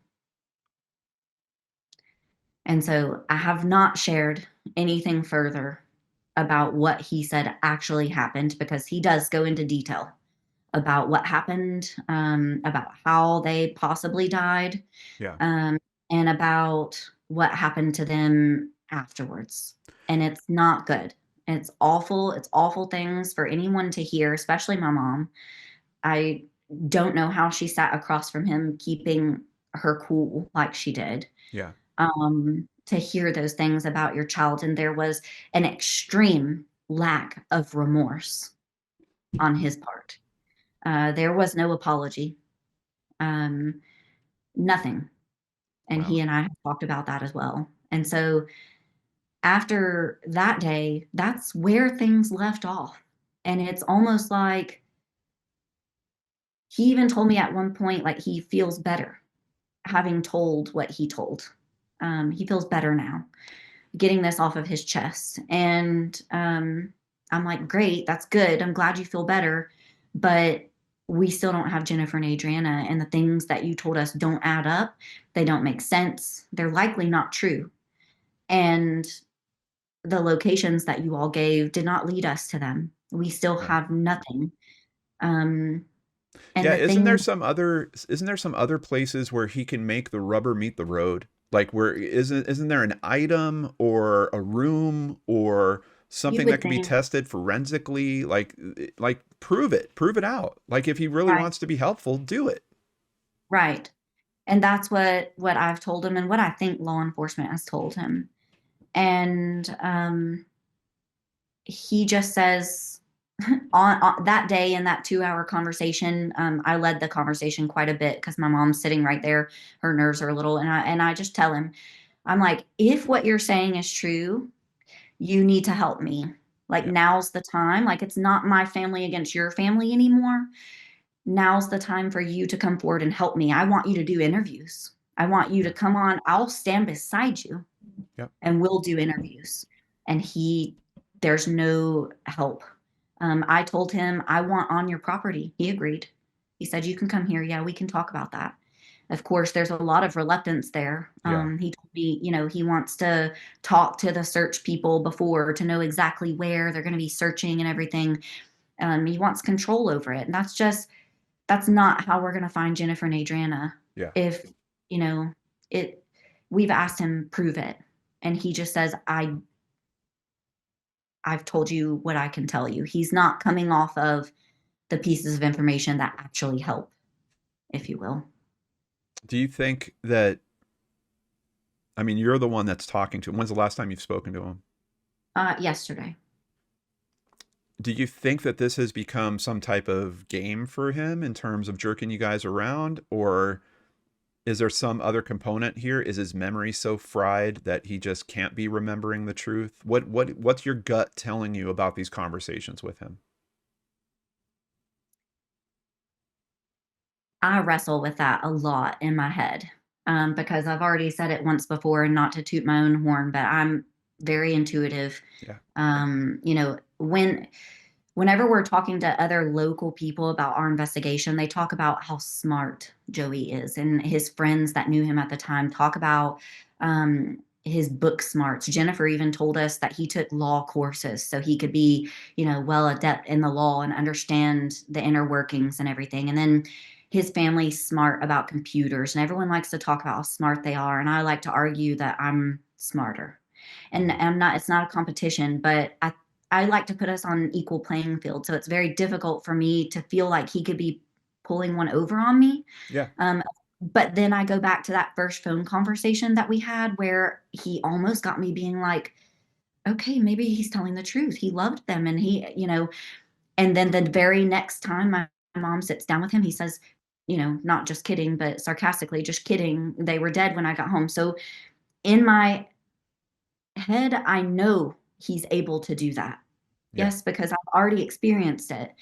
And so I have not shared anything further about what he said actually happened, because he does go into detail about what happened, about how they possibly died, Yeah. um, and about what happened to them afterwards. And it's not good. It's awful. It's awful things for anyone to hear, especially my mom. I don't know how she sat across from him keeping her cool like she did, Yeah. to hear those things about your child. And there was an extreme lack of remorse on his part. There was no apology, um, nothing. And Wow. he and I have talked about that as well. And so after that day, that's where things left off. And it's almost like he even told me at one point, like, he feels better having told what he told. He feels better now, getting this off of his chest. And I'm like, great, that's good. I'm glad you feel better. But we still don't have Jennifer and Adriana, and the things that you told us don't add up. They don't make sense. They're likely not true. And the locations that you all gave did not lead us to them. We still Yeah. have nothing. Um, and Yeah, the thing, isn't there some other places where he can make the rubber meet the road? Like where isn't there an item or a room or you something that would can be think, tested forensically? Like prove it out. Like if he really right, wants to be helpful, do it. right. And that's what I've told him and what I think law enforcement has told him. And he just says on that day in that 2 hour conversation, I led the conversation quite a bit because my mom's sitting right there. Her nerves are a little, and I just tell him, I'm like, if what you're saying is true, you need to help me. Like Yeah. now's the time. Like it's not my family against your family anymore. Now's the time for you to come forward and help me. I want you to do interviews. I want you to Yeah. come on. I'll stand beside you Yep. and we'll do interviews. And there's no help. I told him, I want on your property. He agreed. He said, you can come here. Yeah, we can talk about that. Of course, there's a lot of reluctance there. Yeah. He told me, he wants to talk to the search people before to know exactly where they're going to be searching and everything. He wants control over it. And that's not how we're going to find Jennifer and Adriana. Yeah. If, you know, it, we've asked him, prove it. And he just says, I've told you what I can tell you. He's not coming off of the pieces of information that actually help, if you will. Do you think that I mean, you're the one that's talking to him. When's the last time you've spoken to him? Yesterday. Do you think that this has become some type of game for him in terms of jerking you guys around, or is there some other component here? Is his memory so fried that he just can't be remembering the truth? What's your gut telling you about these conversations with him? I wrestle with that a lot in my head, because I've already said it once before, and not to toot my own horn, but I'm very intuitive. Yeah. Whenever we're talking to other local people about our investigation, they talk about how smart Joey is, and his friends that knew him at the time talk about his book smarts. Jennifer even told us that he took law courses so he could be, well adept in the law and understand the inner workings and everything. And then his family's smart about computers, and everyone likes to talk about how smart they are. And I like to argue that I'm smarter. And Mhm. I'm not, it's not a competition, but I like to put us on an equal playing field. So it's very difficult for me to feel like he could be pulling one over on me. Yeah. Um, but then I go back to that first phone conversation that we had where he almost got me being like, okay, maybe he's telling the truth. He loved them. And and then the very next time my mom sits down with him, he says, not just kidding, but sarcastically, just kidding. They were dead when I got home. So in my head, I know he's able to do that. Yeah. Yes, because I've already experienced it.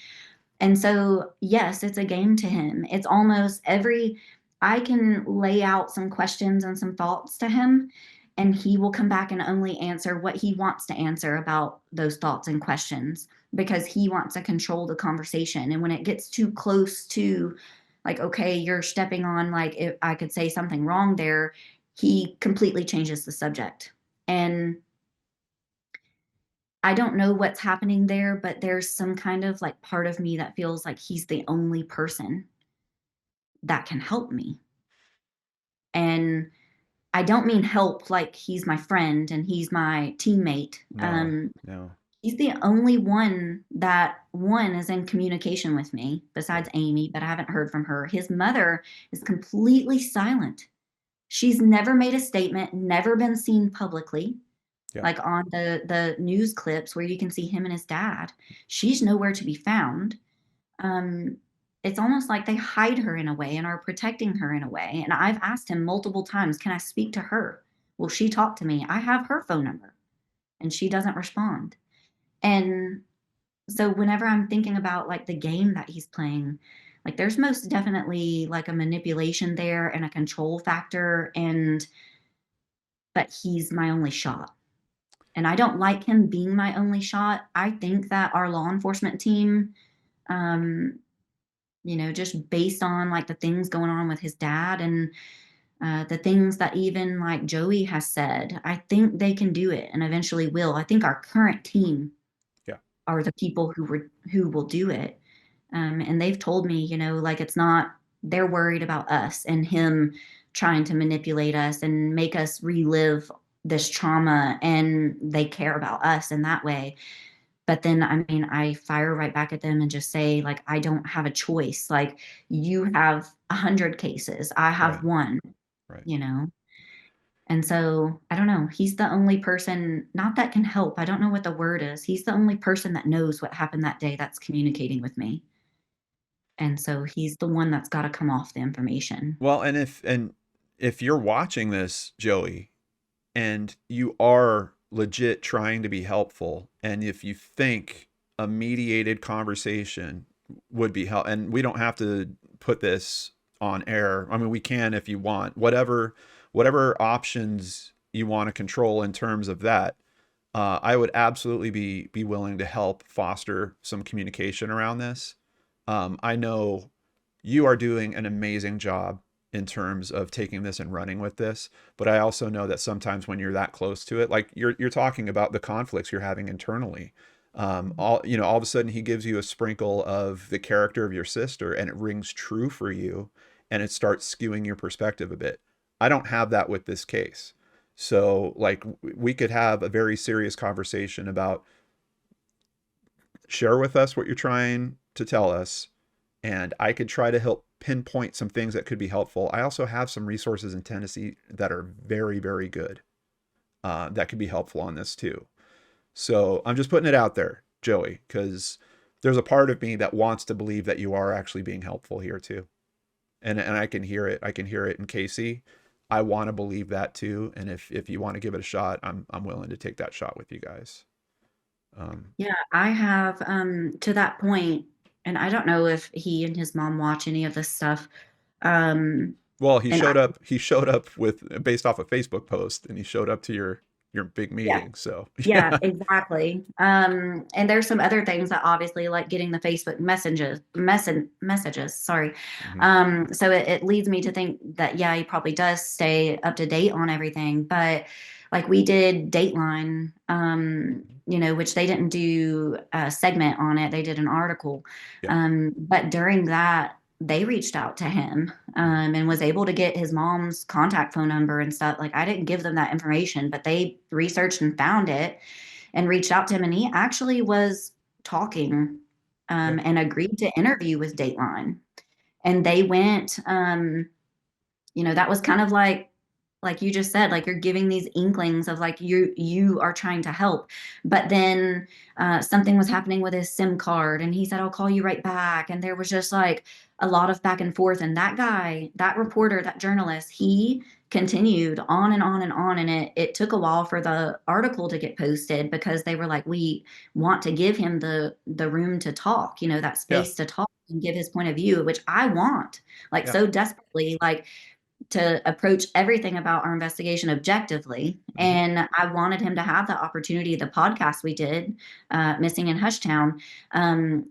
And so, yes, it's a game to him. It's almost I can lay out some questions and some thoughts to him, and he will come back and only answer what he wants to answer about those thoughts and questions because he wants to control the conversation. And when it gets too close to, like, okay, you're stepping on, like, if I could say something wrong there, he completely changes the subject. And I don't know what's happening there, but there's some kind of like part of me that feels like he's the only person that can help me. And I don't mean help like he's my friend and he's my teammate. No. No. He's the only one that one is in communication with me Yeah. besides Amy, but I haven't heard from her. His mother is completely silent. She's never made a statement, never been seen publicly. Yeah. Like on the news clips where you can see him and his dad. She's nowhere to be found. Um, it's almost like they hide her in a way and are protecting her in a way. And I've asked him multiple times, can I speak to her? Will she talk to me? I have her phone number and she doesn't respond. And so whenever I'm thinking about like the game that he's playing, like there's most definitely like a manipulation there and a control factor, and but he's my only shot. And I don't like him being my only shot. I think that our law enforcement team, um, just based on like the things going on with his dad and the things that even like Joey has said, I think they can do it and eventually will. I think our current team Yeah. are the people who will do it. And they've told me, like it's not, they're worried about us and him trying to manipulate us and make us relive this trauma, and they care about us in that way. But then, I mean, I fire right back at them and just say, like, I don't have a choice. Like, you have 100 cases, I have Right. one, Right. you know? And so I don't know. He's the only person, not that can help. I don't know what the word is. He's the only person that knows what happened that day that's communicating with me. And so he's the one that's got to come off the information. Well, and if you're watching this, Joey, and you are legit trying to be helpful, and if you think a mediated conversation would be help, and we don't have to put this on air. I mean, we can if you want. Whatever options you want to control in terms of that, I would absolutely be willing to help foster some communication around this. I know you are doing an amazing job in terms of taking this and running with this, but I also know that sometimes when you're that close to it, like you're talking about the conflicts you're having internally, all of a sudden he gives you a sprinkle of the character of your sister, and it rings true for you, and it starts skewing your perspective a bit. I don't have that with this case. So like we could have a very serious conversation about, share with us what you're trying to tell us, and I could try to help pinpoint some things that could be helpful. I also have some resources in Tennessee that are very, very good, that could be helpful on this too. So I'm just putting it out there, Joey, because there's a part of me that wants to believe that you are actually being helpful here too. And I can hear it. I can hear it in Casey. I want to believe that too. And if you want to give it a shot, I'm willing to take that shot with you guys. Yeah, I have to that point, and I don't know if he and his mom watch any of this stuff. Um, Well, and I, he showed up with, based off a Facebook post, and he showed up to your big yeah, meeting. So yeah, yeah. exactly. And there's some other things that obviously like getting the Facebook messages, sorry. Hmm. So it leads me to think that, yeah, he probably does stay up to date on everything. But like we did Dateline, which they didn't do a segment on it. They did an article. Yeah. But during that, they reached out to him, and was able to get his mom's contact phone number and stuff. Like I didn't give them that information, but they researched and found it and reached out to him. And he actually was talking, Yeah. and agreed to interview with Dateline. And they went, that was kind of like you just said, like you're giving these inklings of like you are trying to help, but then something was happening with his SIM card, and he said, I'll call you right back. And there was just like a lot of back and forth. And that guy, that reporter, that journalist, he continued on and on and on. And it took a while for the article to get posted, because they were like, we want to give him the room to talk, that Yeah. space to talk and give his point of view, which I want, like Yeah. so desperately, like to approach everything about our investigation objectively. Hmm. And I wanted him to have the opportunity. The podcast we did, Missing in Hushtown,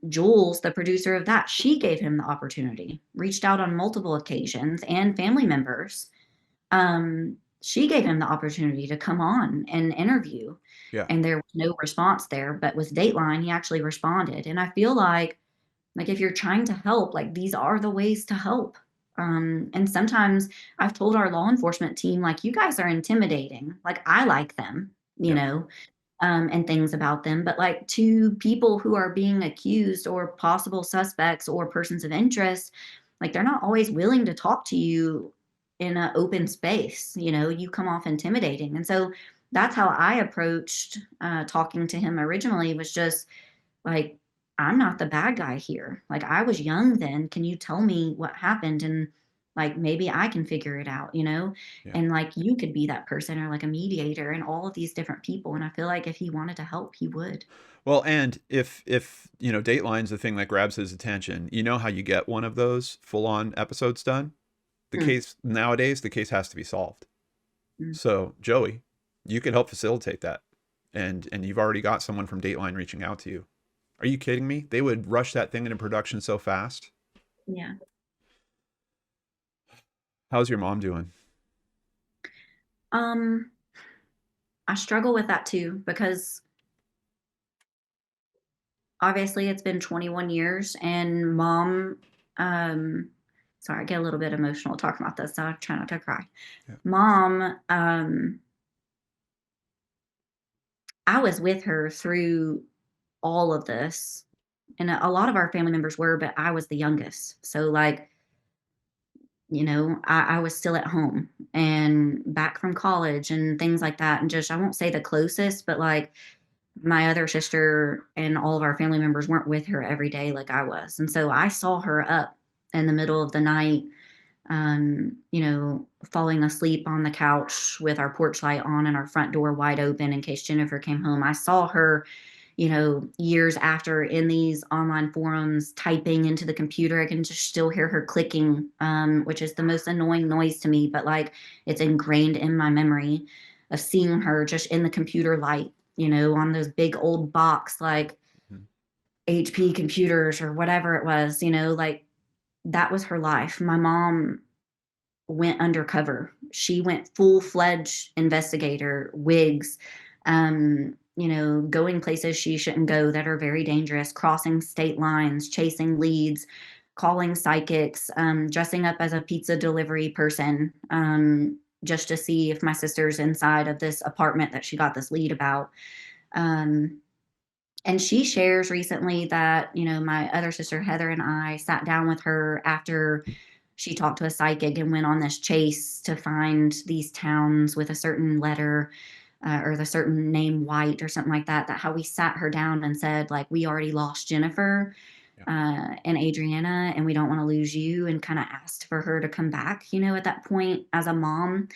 Jules, the producer of that, she gave him the opportunity, reached out on multiple occasions, and family members. She gave him the opportunity to come on and interview. Yeah. And there was no response there. But with Dateline, he actually responded. And I feel like if you're trying to help, like these are the ways to help. And sometimes I've told our law enforcement team, like, you guys are intimidating. Like, I like them, Yeah. and things about them. But like to people who are being accused or possible suspects or persons of interest, like they're not always willing to talk to you in an open space. You come off intimidating. And so that's how I approached talking to him originally, was just like, I'm not the bad guy here. Like, I was young then. Can you tell me what happened? And like, maybe I can figure it out? Yeah. And like, you could be that person, or like a mediator, and all of these different people. And I feel like if he wanted to help, he would. Well, and if Dateline's the thing that grabs his attention, you know how you get one of those full on episodes done? The Mm, case nowadays, the case has to be solved. mm. So, Joey, you can help facilitate that. and you've already got someone from Dateline reaching out to you. Are you kidding me? They would rush that thing into production so fast. Yeah. How's your mom doing? Um, I struggle with that too because obviously it's been 21 years and mom, um, sorry, I get a little bit emotional talking about this, so I try not to cry. Yeah. Mom, I was with her through all of this, and a lot of our family members were, but I was the youngest. So, like, I was still at home and back from college and things like that. And just, I won't say the closest, but like my other sister and all of our family members weren't with her every day like I was. And so I saw her up in the middle of the night, falling asleep on the couch with our porch light on and our front door wide open in case Jennifer came home. I saw her, years after in these online forums typing into the computer. I can just still hear her clicking, which is the most annoying noise to me, but like it's ingrained in my memory of seeing her just in the computer light, on those big old box like Mhm. HP computers or whatever it was, like that was her life. My mom went undercover. She went full-fledged investigator, wigs, going places she shouldn't go that are very dangerous, crossing state lines, chasing leads, calling psychics, dressing up as a pizza delivery person, just to see if my sister's inside of this apartment that she got this lead about. Um, and she shares recently that, my other sister Heather and I sat down with her after she talked to a psychic and went on this chase to find these towns with a certain letter, or the certain name White or something like that. That how we sat her down and said, like, we already lost Jennifer Yeah. and Adrianna, and we don't want to lose you, and kind of asked for her to come back. At that point, as a mom,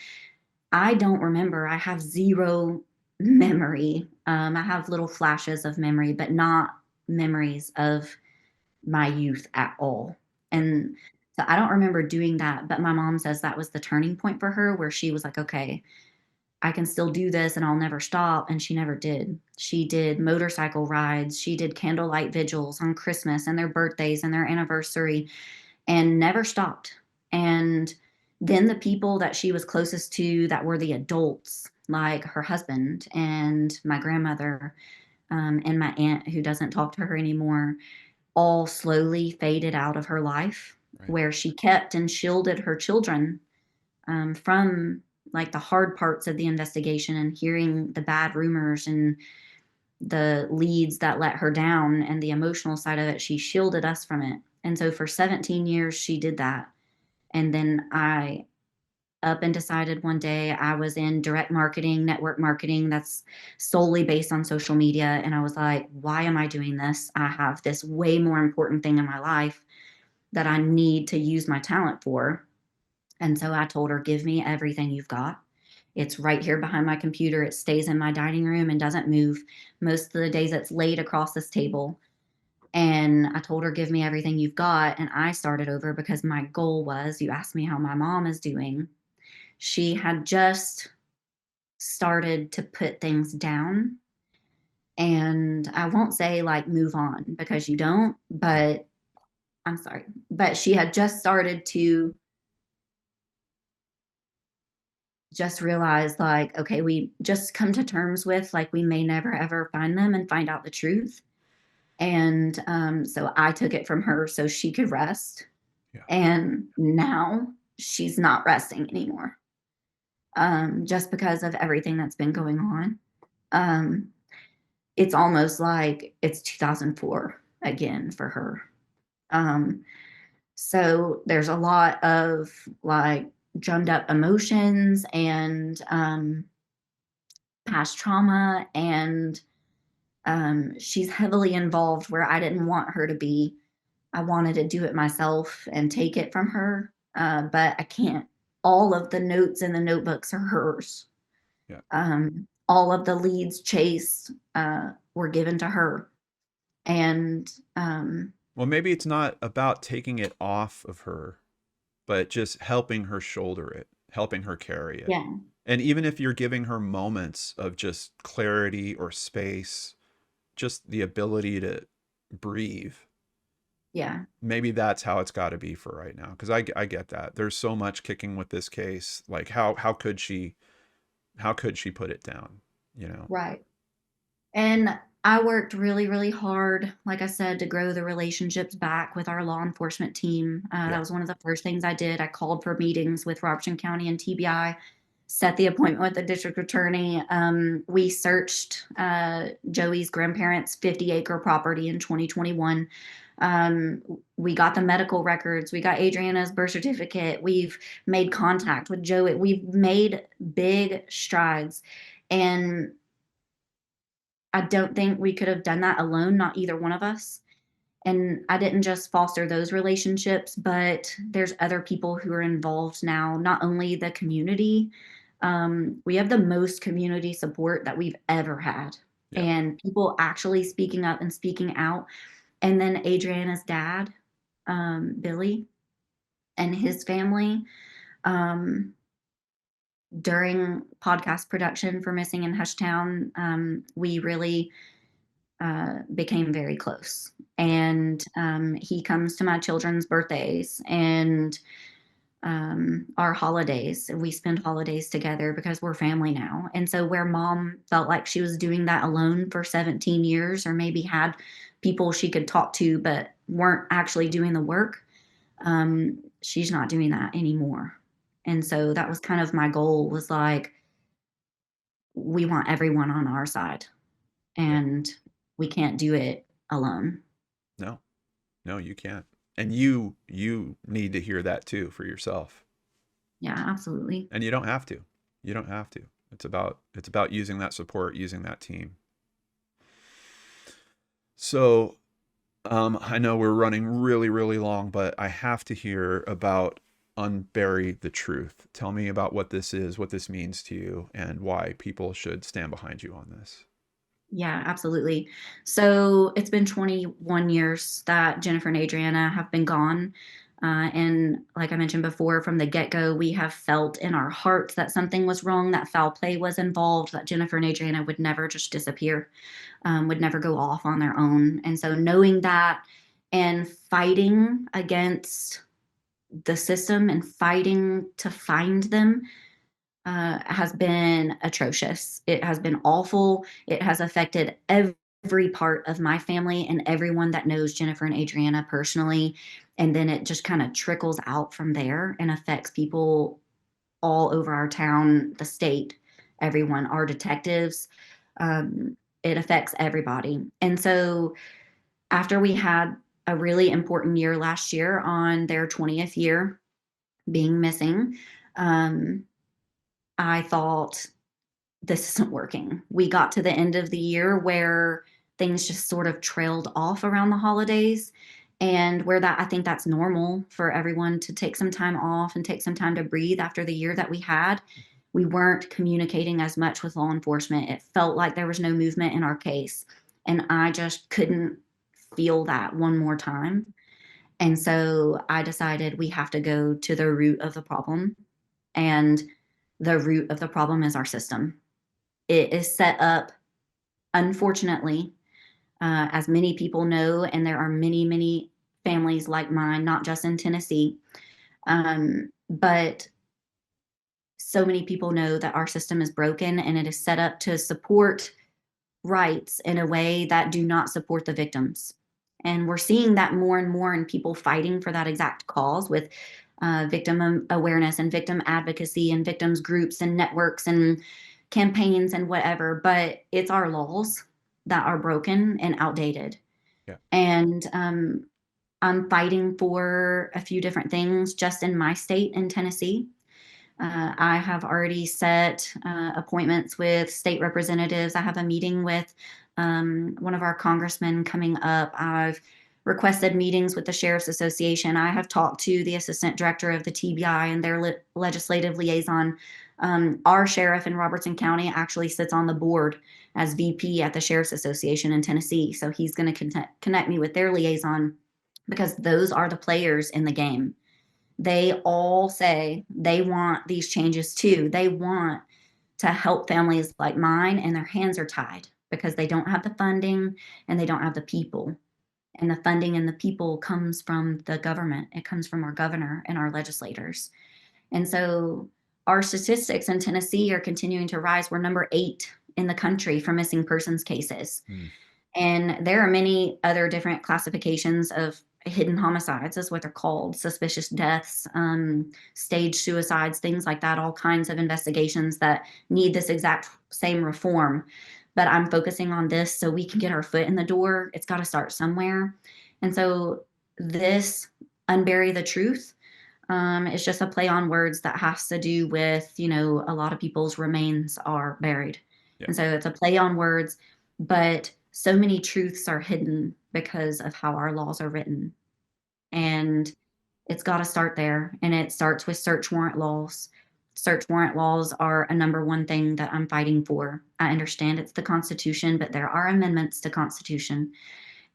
I don't remember. I have zero memory. I have little flashes of memory, but not memories of my youth at all. Yeah. And so I don't remember doing that, but my mom says that was the turning point for her where she was like, okay, I can still do this and I'll never stop. And she never did. She did motorcycle rides. She did candlelight vigils on Christmas and their birthdays and their anniversary and never stopped. And then the people that she was closest to that were the adults, like her husband and my grandmother, and my aunt who doesn't talk to her anymore, all slowly faded out of her life, Right. where she kept and shielded her children from like the hard parts of the investigation and hearing the bad rumors and the leads that let her down and the emotional side of it. She shielded us from it. And so for 17 years, she did that. And then I up and decided one day I was in direct marketing, network marketing that's solely based on social media. And I was like, why am I doing this? I have this way more important thing in my life that I need to use my talent for. And so I told her, give me everything you've got. It's right here behind my computer. It stays in my dining room and doesn't move. Most of the days it's laid across this table. And I told her, give me everything you've got. And I started over because my goal was, you asked me how my mom is doing. She had just started to put things down. And I won't say like move on because you don't, Yeah. but I'm sorry. But she had just started to just realize like, okay, we just come to terms with like we may never ever find them and find out the truth. And so I took it from her so she could rest. Yeah. And now she's not resting anymore, just because of everything that's been going on. Um, it's almost like it's 2004 again for her. Um, so there's a lot of like drummed up emotions and past trauma, and she's heavily involved where I didn't want her to be. I wanted to do it myself and take it from her, but I can't. All of the notes in the notebooks are hers. Yeah. All of the leads chased were given to her. And Well, maybe it's not about taking it off of her, but just helping her shoulder it. helping her carry it. Yeah. And even if you're giving her moments of just clarity or space, just the ability to breathe, Yeah. maybe that's how it's got to be for right now. Because I get that there's so much kicking with this case. Like how could she put it down? You know? Right. And I worked really, really hard, like I said, to grow the relationships back with our law enforcement team. That Yeah. was one of the first things I did. I called for meetings with Robertson County and TBI, set the appointment with the district attorney. We searched Joey's grandparents' 50-acre property in 2021. We got the medical records. We got Adriana's birth certificate. We've made contact with Joey. We've made big strides. And I don't think we could have done that alone, not either one of us. And I didn't just foster those relationships, but there's other people who are involved now, not only the community. We have the most community support that we've ever had, Yeah. and people actually speaking up and speaking out. And then Adriana's dad, Billy, and his family, um, during podcast production for Missing in Hushtown, we really became very close. Yeah. And he comes to my children's birthdays and our holidays. We spend holidays together because we're family now. And so, where mom felt like she was doing that alone for 17 years, or maybe had people she could talk to, but weren't actually doing the work, she's not doing that anymore. And so, that was kind of my goal, was like, we want everyone on our side, Yeah. and we can't do it alone. No. No, you can't. And you need to hear that too for yourself. Yeah, absolutely. And you don't have to. You don't have to. It's about using that support, using that team. So I know we're running really, really long, but I have to hear about Unbury the Truth. Tell me about what this is, what this means to you, and why people should stand behind you on this. Yeah, absolutely. So it's been 21 years that Jennifer and Adriana have been gone. And like I mentioned before, from the get go, we have felt in our hearts that something was wrong, that foul play was involved, that Jennifer and Adriana would never just disappear, would never go off on their own. And so, knowing that and fighting against the system and fighting to find them has been atrocious. It has been awful. It has affected every part of my family and everyone that knows Jennifer and Adriana personally. And then it just kind of trickles out from there and affects people all over our town, the state, everyone, our detectives. It affects everybody. And so, after we had a really important year last year on their 20th year being missing, um, I thought, this isn't working. We got to the end of the year where things just sort of trailed off around the holidays, and where that, I think that's normal for everyone to take some time off and take some time to breathe after the year that we had. We weren't communicating as much with law enforcement. It felt like there was no movement in our case. And I just couldn't feel that one more time. And so I decided we have to go to the root of the problem. And the root of the problem is our system. It is set up, unfortunately, as many people know, and there are many, many families like mine, not just in Tennessee, but so many people know that our system is broken, and it is set up to support rights in a way that do not support the victims. And we're seeing that more and more in people fighting for that exact cause, with victim awareness and victim advocacy and victims groups and networks and campaigns and whatever. But it's our laws that are broken and outdated. Yeah. And I'm fighting for a few different things just in my state, in Tennessee. I have already set appointments with state representatives. I have a meeting with one of our congressmen coming up. I've requested meetings with the Sheriff's Association. I have talked to the assistant director of the TBI and their legislative liaison. Our sheriff in Robertson County actually sits on the board as VP at the Sheriff's Association in Tennessee. So he's going to connect me with their liaison, because those are the players in the game. they all say they want these changes too. They want to help families like mine, and their hands are tied because they don't have the funding and they don't have the people. And the funding and the people comes from the government. It comes from our governor and our legislators. And so our statistics in Tennessee are continuing to rise. We're number 8 in the country for missing persons cases. Mm. And there are many other different classifications of hidden homicides, is what they're called, suspicious deaths, stage suicides, things like that, all kinds of investigations that need this exact same reform. But I'm focusing on this so we can get our foot in the door. It's got to start somewhere. And so this Unbury the Truth, it's just a play on words that has to do with, a lot of people's remains are buried. Yeah. And so it's a play on words, but so many truths are hidden because of how our laws are written. And it's got to start there. And it starts with search warrant laws. Search warrant laws are a number one thing that I'm fighting for. I understand it's the Constitution, but there are amendments to Constitution.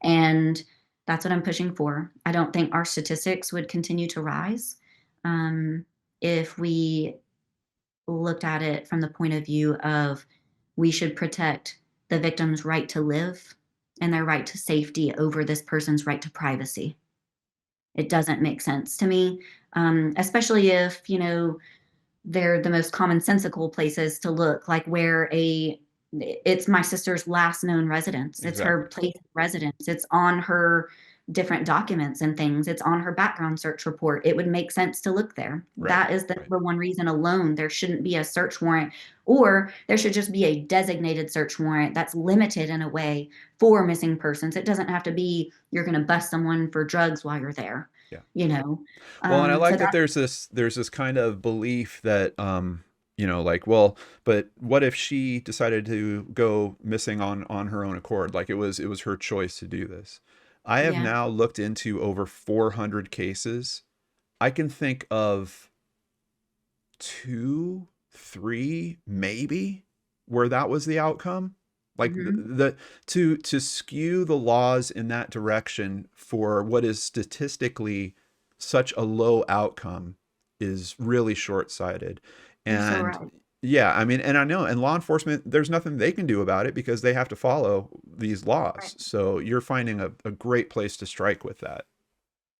And that's what I'm pushing for. I don't think our statistics would continue to rise if we looked at it from the point of view of we should protect the victim's right to live and their right to safety over this person's right to privacy. It doesn't make sense to me, especially if, they're the most commonsensical places to look, like where it's my sister's last known residence. It's her Exactly. place of residence. It's on her different documents and things. It's on her background search report. It would make sense to look there. Right. That is the Right. number one reason alone. There shouldn't be a search warrant, or there should just be a designated search warrant that's limited in a way for missing persons. It doesn't have to be you're going to bust someone for drugs while you're there, Yeah. you know. Well, and I So like that that, there's this kind of belief that like, well, but what if she decided to go missing on her own accord? Like it was her choice to do this. I have yeah. now looked into over 400 cases. I can think of 2, 3 maybe where that was the outcome. Like Hmm. to skew the laws in that direction for what is statistically such a low outcome is really short-sighted. You're so And right. yeah, I mean, and I know, and law enforcement, there's nothing they can do about it because they have to follow these Right. laws. So you're finding a great place to strike with that.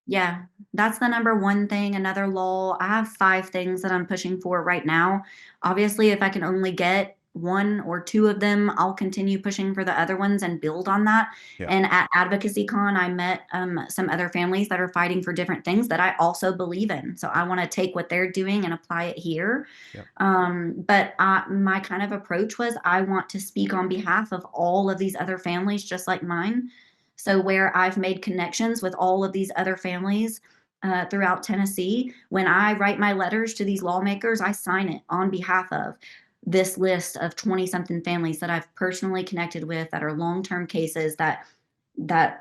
Yeah, that's the number one thing. Another law, I have 5 things that I'm pushing for right now. Obviously, if I can only get 1 or 2 of them, I'll continue pushing for the other ones and build on that. Yeah. And at Advocacy Con, I met some other families that are fighting for different things that I also believe in. So I want to take what they're doing and apply it here. Yeah. But my kind of approach was I want to speak on behalf of all of these other families, just like mine. So where I've made connections with all of these other families throughout Tennessee, when I write my letters to these lawmakers, I sign it on behalf of this list of 20 something families that I've personally connected with that are long-term cases that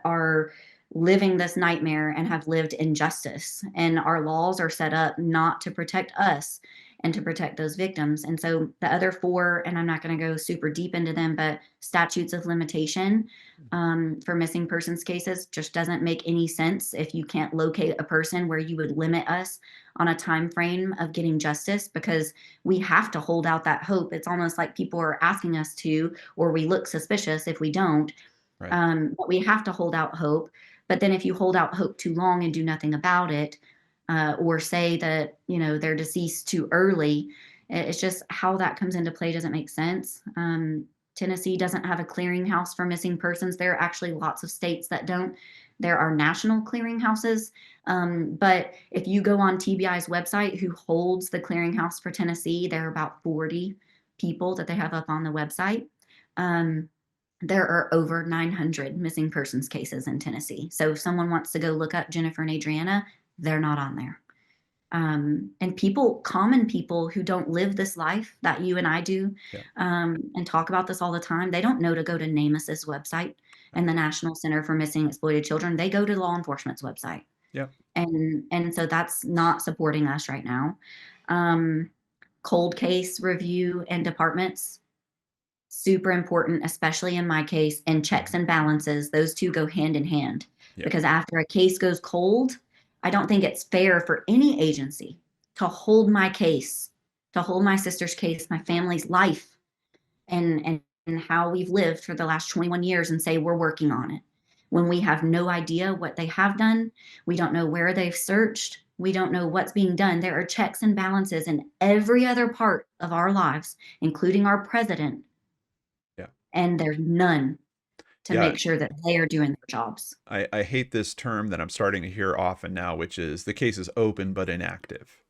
are living this nightmare and have lived injustice. And our laws are set up not to protect us and to protect those victims. And so the other 4, and I'm not going to go super deep into them, but statutes of limitation for missing persons cases just doesn't make any sense if you can't locate a person, where you would limit us on a time frame of getting justice, because we have to hold out that hope. It's almost like people are asking us to, or we look suspicious if we don't. Right. But we have to hold out hope. But then if you hold out hope too long and do nothing about it, or say that, they're deceased too early, it's just how that comes into play doesn't make sense. Tennessee doesn't have a clearinghouse for missing persons. There are actually lots of states that don't. There are national clearinghouses. But if you go on TBI's website, who holds the clearinghouse for Tennessee, there are about 40 people that they have up on the website. There are over 900 missing persons cases in Tennessee. So if someone wants to go look up Jennifer and Adrianna, they're not on there. And common people who don't live this life that you and I do, Yeah. and talk about this all the time, they don't know to go to NamUs's website and Right. the National Center for Missing and Exploited Children. They go to law enforcement's website. Yeah. And so that's not supporting us right now. Um, Cold case review and departments, super important, especially in my case, and checks Mhm. and balances. Those two go hand in hand, Yeah. because after a case goes cold, I don't think it's fair for any agency to hold my case, to hold my sister's case, my family's life, and how we've lived for the last 21 years and say we're working on it when we have no idea what they have done. We don't know where they've searched. We don't know what's being done. There are checks and balances in every other part of our lives, including our president, Yeah. and there's none to Yeah. make sure that they are doing their jobs. I hate this term that I'm starting to hear often now, which is the case is open but inactive.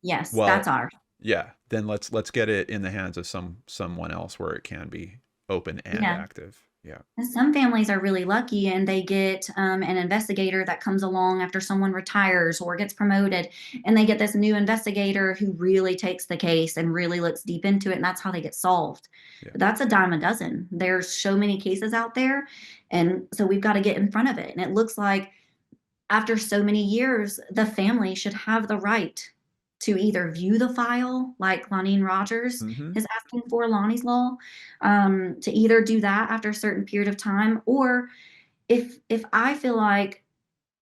Yes, that's Well, ours. yeah, then let's get it in the hands of someone else where it can be open and Yeah. active. Yeah. And some families are really lucky and they get an investigator that comes along after someone retires or gets promoted, and they get this new investigator who really takes the case and really looks deep into it, and that's how they get solved. Yeah. But that's a dime a dozen. There's so many cases out there, and so we've got to get in front of it. And it looks like after so many years, the family should have the right to either view the file, like Lonnie Rogers Mm-hmm. is asking for, Lonnie's Law, to either do that after a certain period of time, or if I feel like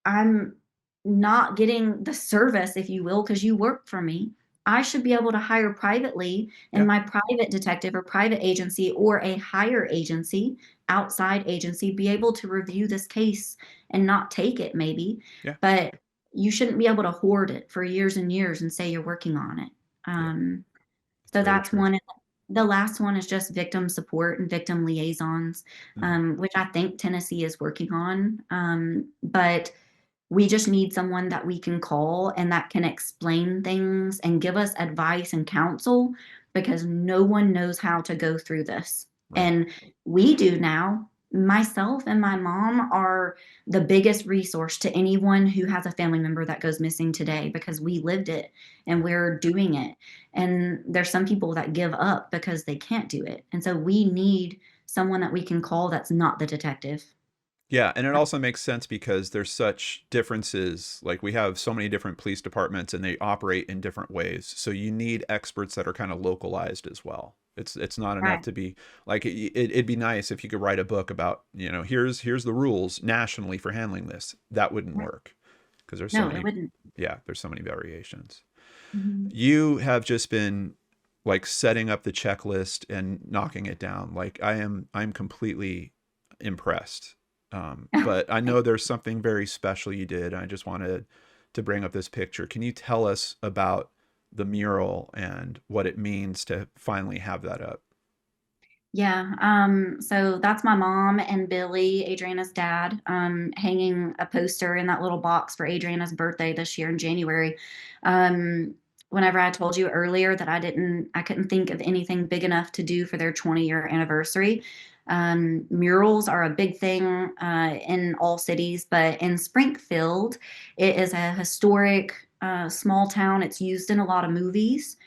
I'm not getting the service, if you will, because you work for me, I should be able to hire privately, and Yeah. my private detective or private agency or a higher agency, outside agency, be able to review this case and not take it maybe. Yeah. But you shouldn't be able to hoard it for years and years and say you're working on it. Yeah. It's So very that's true. one. The last one is just victim support and victim liaisons, Mm. which I think Tennessee is working on. But we just need someone that we can call and that can explain things and give us advice and counsel, because no one knows how to go through this. Right. And we do now. Myself and my mom are the biggest resource to anyone who has a family member that goes missing today, because we lived it and Yeah. we're doing it. And there's some people that give up because they can't do it. And so we need someone that we can call that's not the detective. Yeah, and it also makes sense because there's such differences. Like we have so many different police departments and they operate in different ways. So you need experts that are kind of localized as well. It's not enough Right. to be like it'd be nice if you could write a book about, here's the rules nationally for handling this. That wouldn't Right. work because there's so No, it many, wouldn't. yeah, there's so many variations. Mhm. You have just been like setting up the checklist and knocking it down. Like I'm completely impressed. But I know there's something very special you did. I just wanted to bring up this picture. Can you tell us about the mural and what it means to finally have that up? Yeah, so that's my mom and Billy, Adriana's dad, hanging a poster in that little box for Adriana's birthday this year in January. Whenever I told you earlier that I couldn't think of anything big enough to do for their 20-year anniversary. Murals are a big thing in all cities, but in Springfield, it is a historic small town. It's used in a lot of movies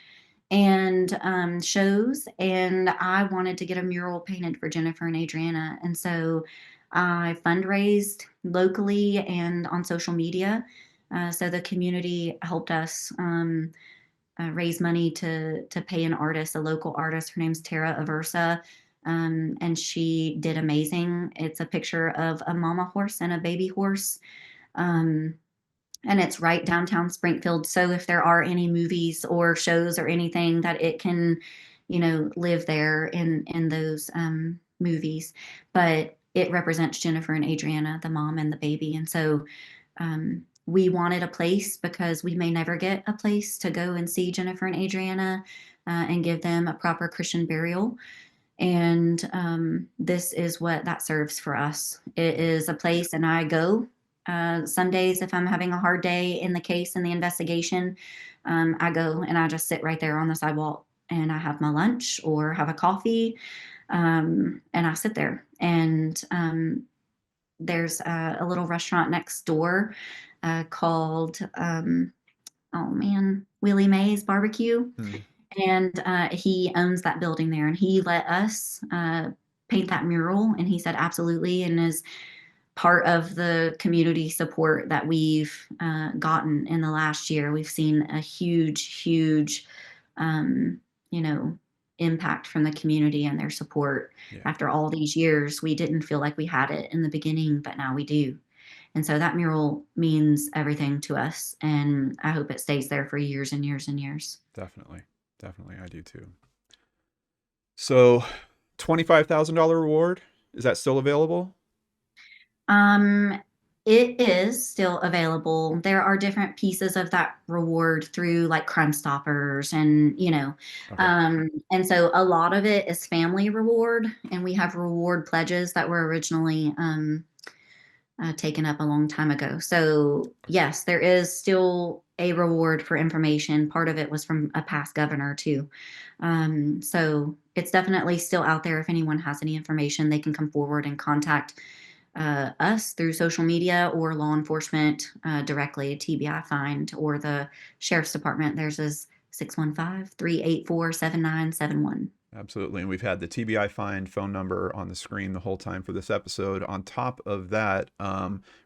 and shows, and I wanted to get a mural painted for Jennifer and Adriana. And so I fundraised locally and on social media. So the community helped us raise money to pay an artist, a local artist. Her name's Tara Aversa. And she did amazing. It's a picture of a mama horse and a baby horse. Um, and it's right downtown Springfield. So if there are any movies or shows or anything, that it can, live there in those movies. But it represents Jennifer and Adriana, the mom and the baby. And so we wanted a place because we may never get a place to go and see Jennifer and Adriana and give them a proper Christian burial. And this is what that serves for us. It is a place, and I go some days if I'm having a hard day in the case and the investigation. I go and I just sit right there on the sidewalk and I have my lunch or have a coffee, and I sit there. And there's a little restaurant next door called, oh man, Willie Mae's Barbecue, Hmm. and he owns that building there, and he let us paint that mural, and he said absolutely, and is part of the community support that we've gotten in the last year. We've seen a huge um, you know impact from the community and their support. Yeah. After all these years, we didn't feel like we had it in the beginning, but now we do. And so that mural means everything to us. And I hope it stays there for years and years and years. Definitely. Definitely. I do too. So, $25,000 reward, is that still available? Um, it is still available. There are different pieces of that reward through like Crime Stoppers and, Okay. and so a lot of it is family reward, and we have reward pledges that were originally taken up a long time ago. So yes, there is still a reward for information. Part of it was from a past governor too. So it's definitely still out there. If anyone has any information, they can come forward and contact us through social media or law enforcement directly, TBI Find, or the Sheriff's Department. Theirs is 615-384-7971. Absolutely. And we've had the TBI Find phone number on the screen the whole time for this episode. On top of that,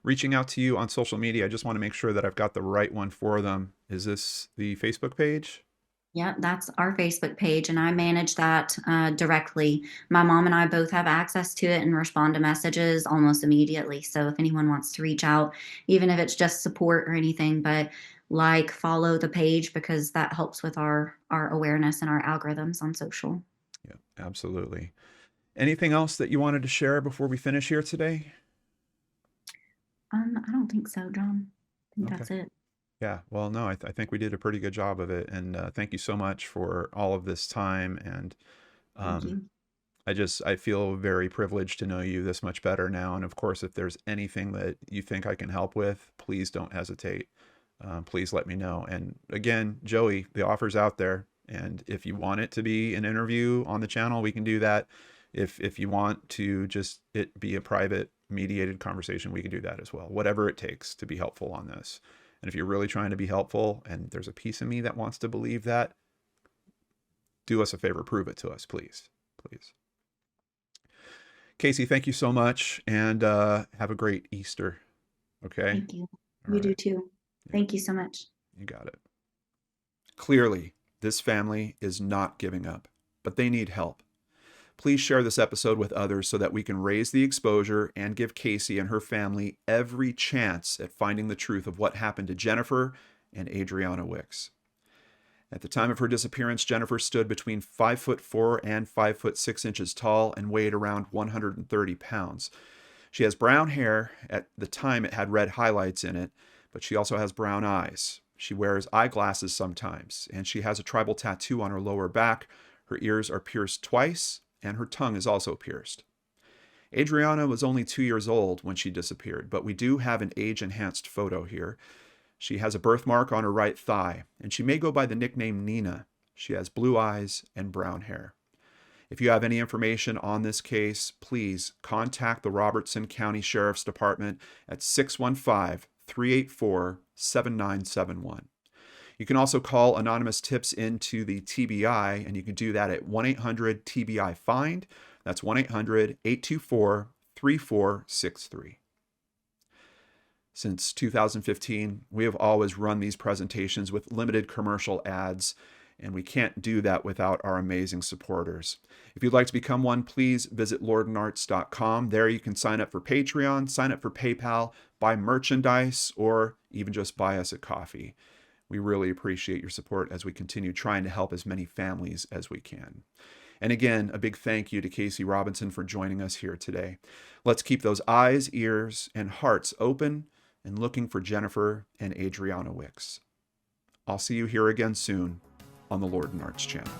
reaching out to you on social media, I just want to make sure that I've got the right one for them. Is this the Facebook page? Yeah, that's our Facebook page, and I manage that directly. My mom and I both have access to it and respond to messages almost immediately. So if anyone wants to reach out, even if it's just support or anything, but follow the page, because that helps with our awareness and our algorithms on social. Yeah, absolutely. Anything else that you wanted to share before we finish here today? I don't think so, John. I think Okay. that's it. Yeah, well, no, I think we did a pretty good job of it. And thank you so much for all of this time. And Thank um, you. I feel very privileged to know you this much better now. And of course, if there's anything that you think I can help with, please don't hesitate. Please let me know. And again, Joey, the offer's out there. And if you want it to be an interview on the channel, we can do that. If you want to just it be a private mediated conversation, we can do that as well. Whatever it takes to be helpful on this. And if you're really trying to be helpful and there's a piece of me that wants to believe that, do us a favor, prove it to us, please. Please. Casey, thank you so much, and have a great Easter. Okay? Thank you. All You do right. too. Yeah, Thank you so much. you got it. Clearly, this family is not giving up, but they need help. Please share this episode with others so that we can raise the exposure and give Casey and her family every chance at finding the truth of what happened to Jennifer and Adrianna Wix. At the time of her disappearance, Jennifer stood between 5'4" and 5'6" tall and weighed around 130 pounds. She has brown hair. At the time, it had red highlights in it, but she also has brown eyes. She wears eyeglasses sometimes, and she has a tribal tattoo on her lower back. Her ears are pierced twice, and her tongue is also pierced. Adrianna was only 2 years old when she disappeared, but we do have an age-enhanced photo here. She has a birthmark on her right thigh, and she may go by the nickname Nina. She has blue eyes and brown hair. If you have any information on this case, please contact the Robertson County Sheriff's Department at 615-384-7971. You can also call anonymous tips into the TBI, and you can do that at 1-800-TBI-FIND. That's 1-800-824-3463. Since 2015, we have always run these presentations with limited commercial ads, and we can't do that without our amazing supporters. If you'd like to become one, please visit lordandarts.com. There you can sign up for Patreon, sign up for PayPal, buy merchandise, or even just buy us a coffee. We really appreciate your support as we continue trying to help as many families as we can. And again, a big thank you to Casey Robinson for joining us here today. Let's keep those eyes, ears, and hearts open and looking for Jennifer and Adrianna Wix. I'll see you here again soon on the Lord and Arts channel.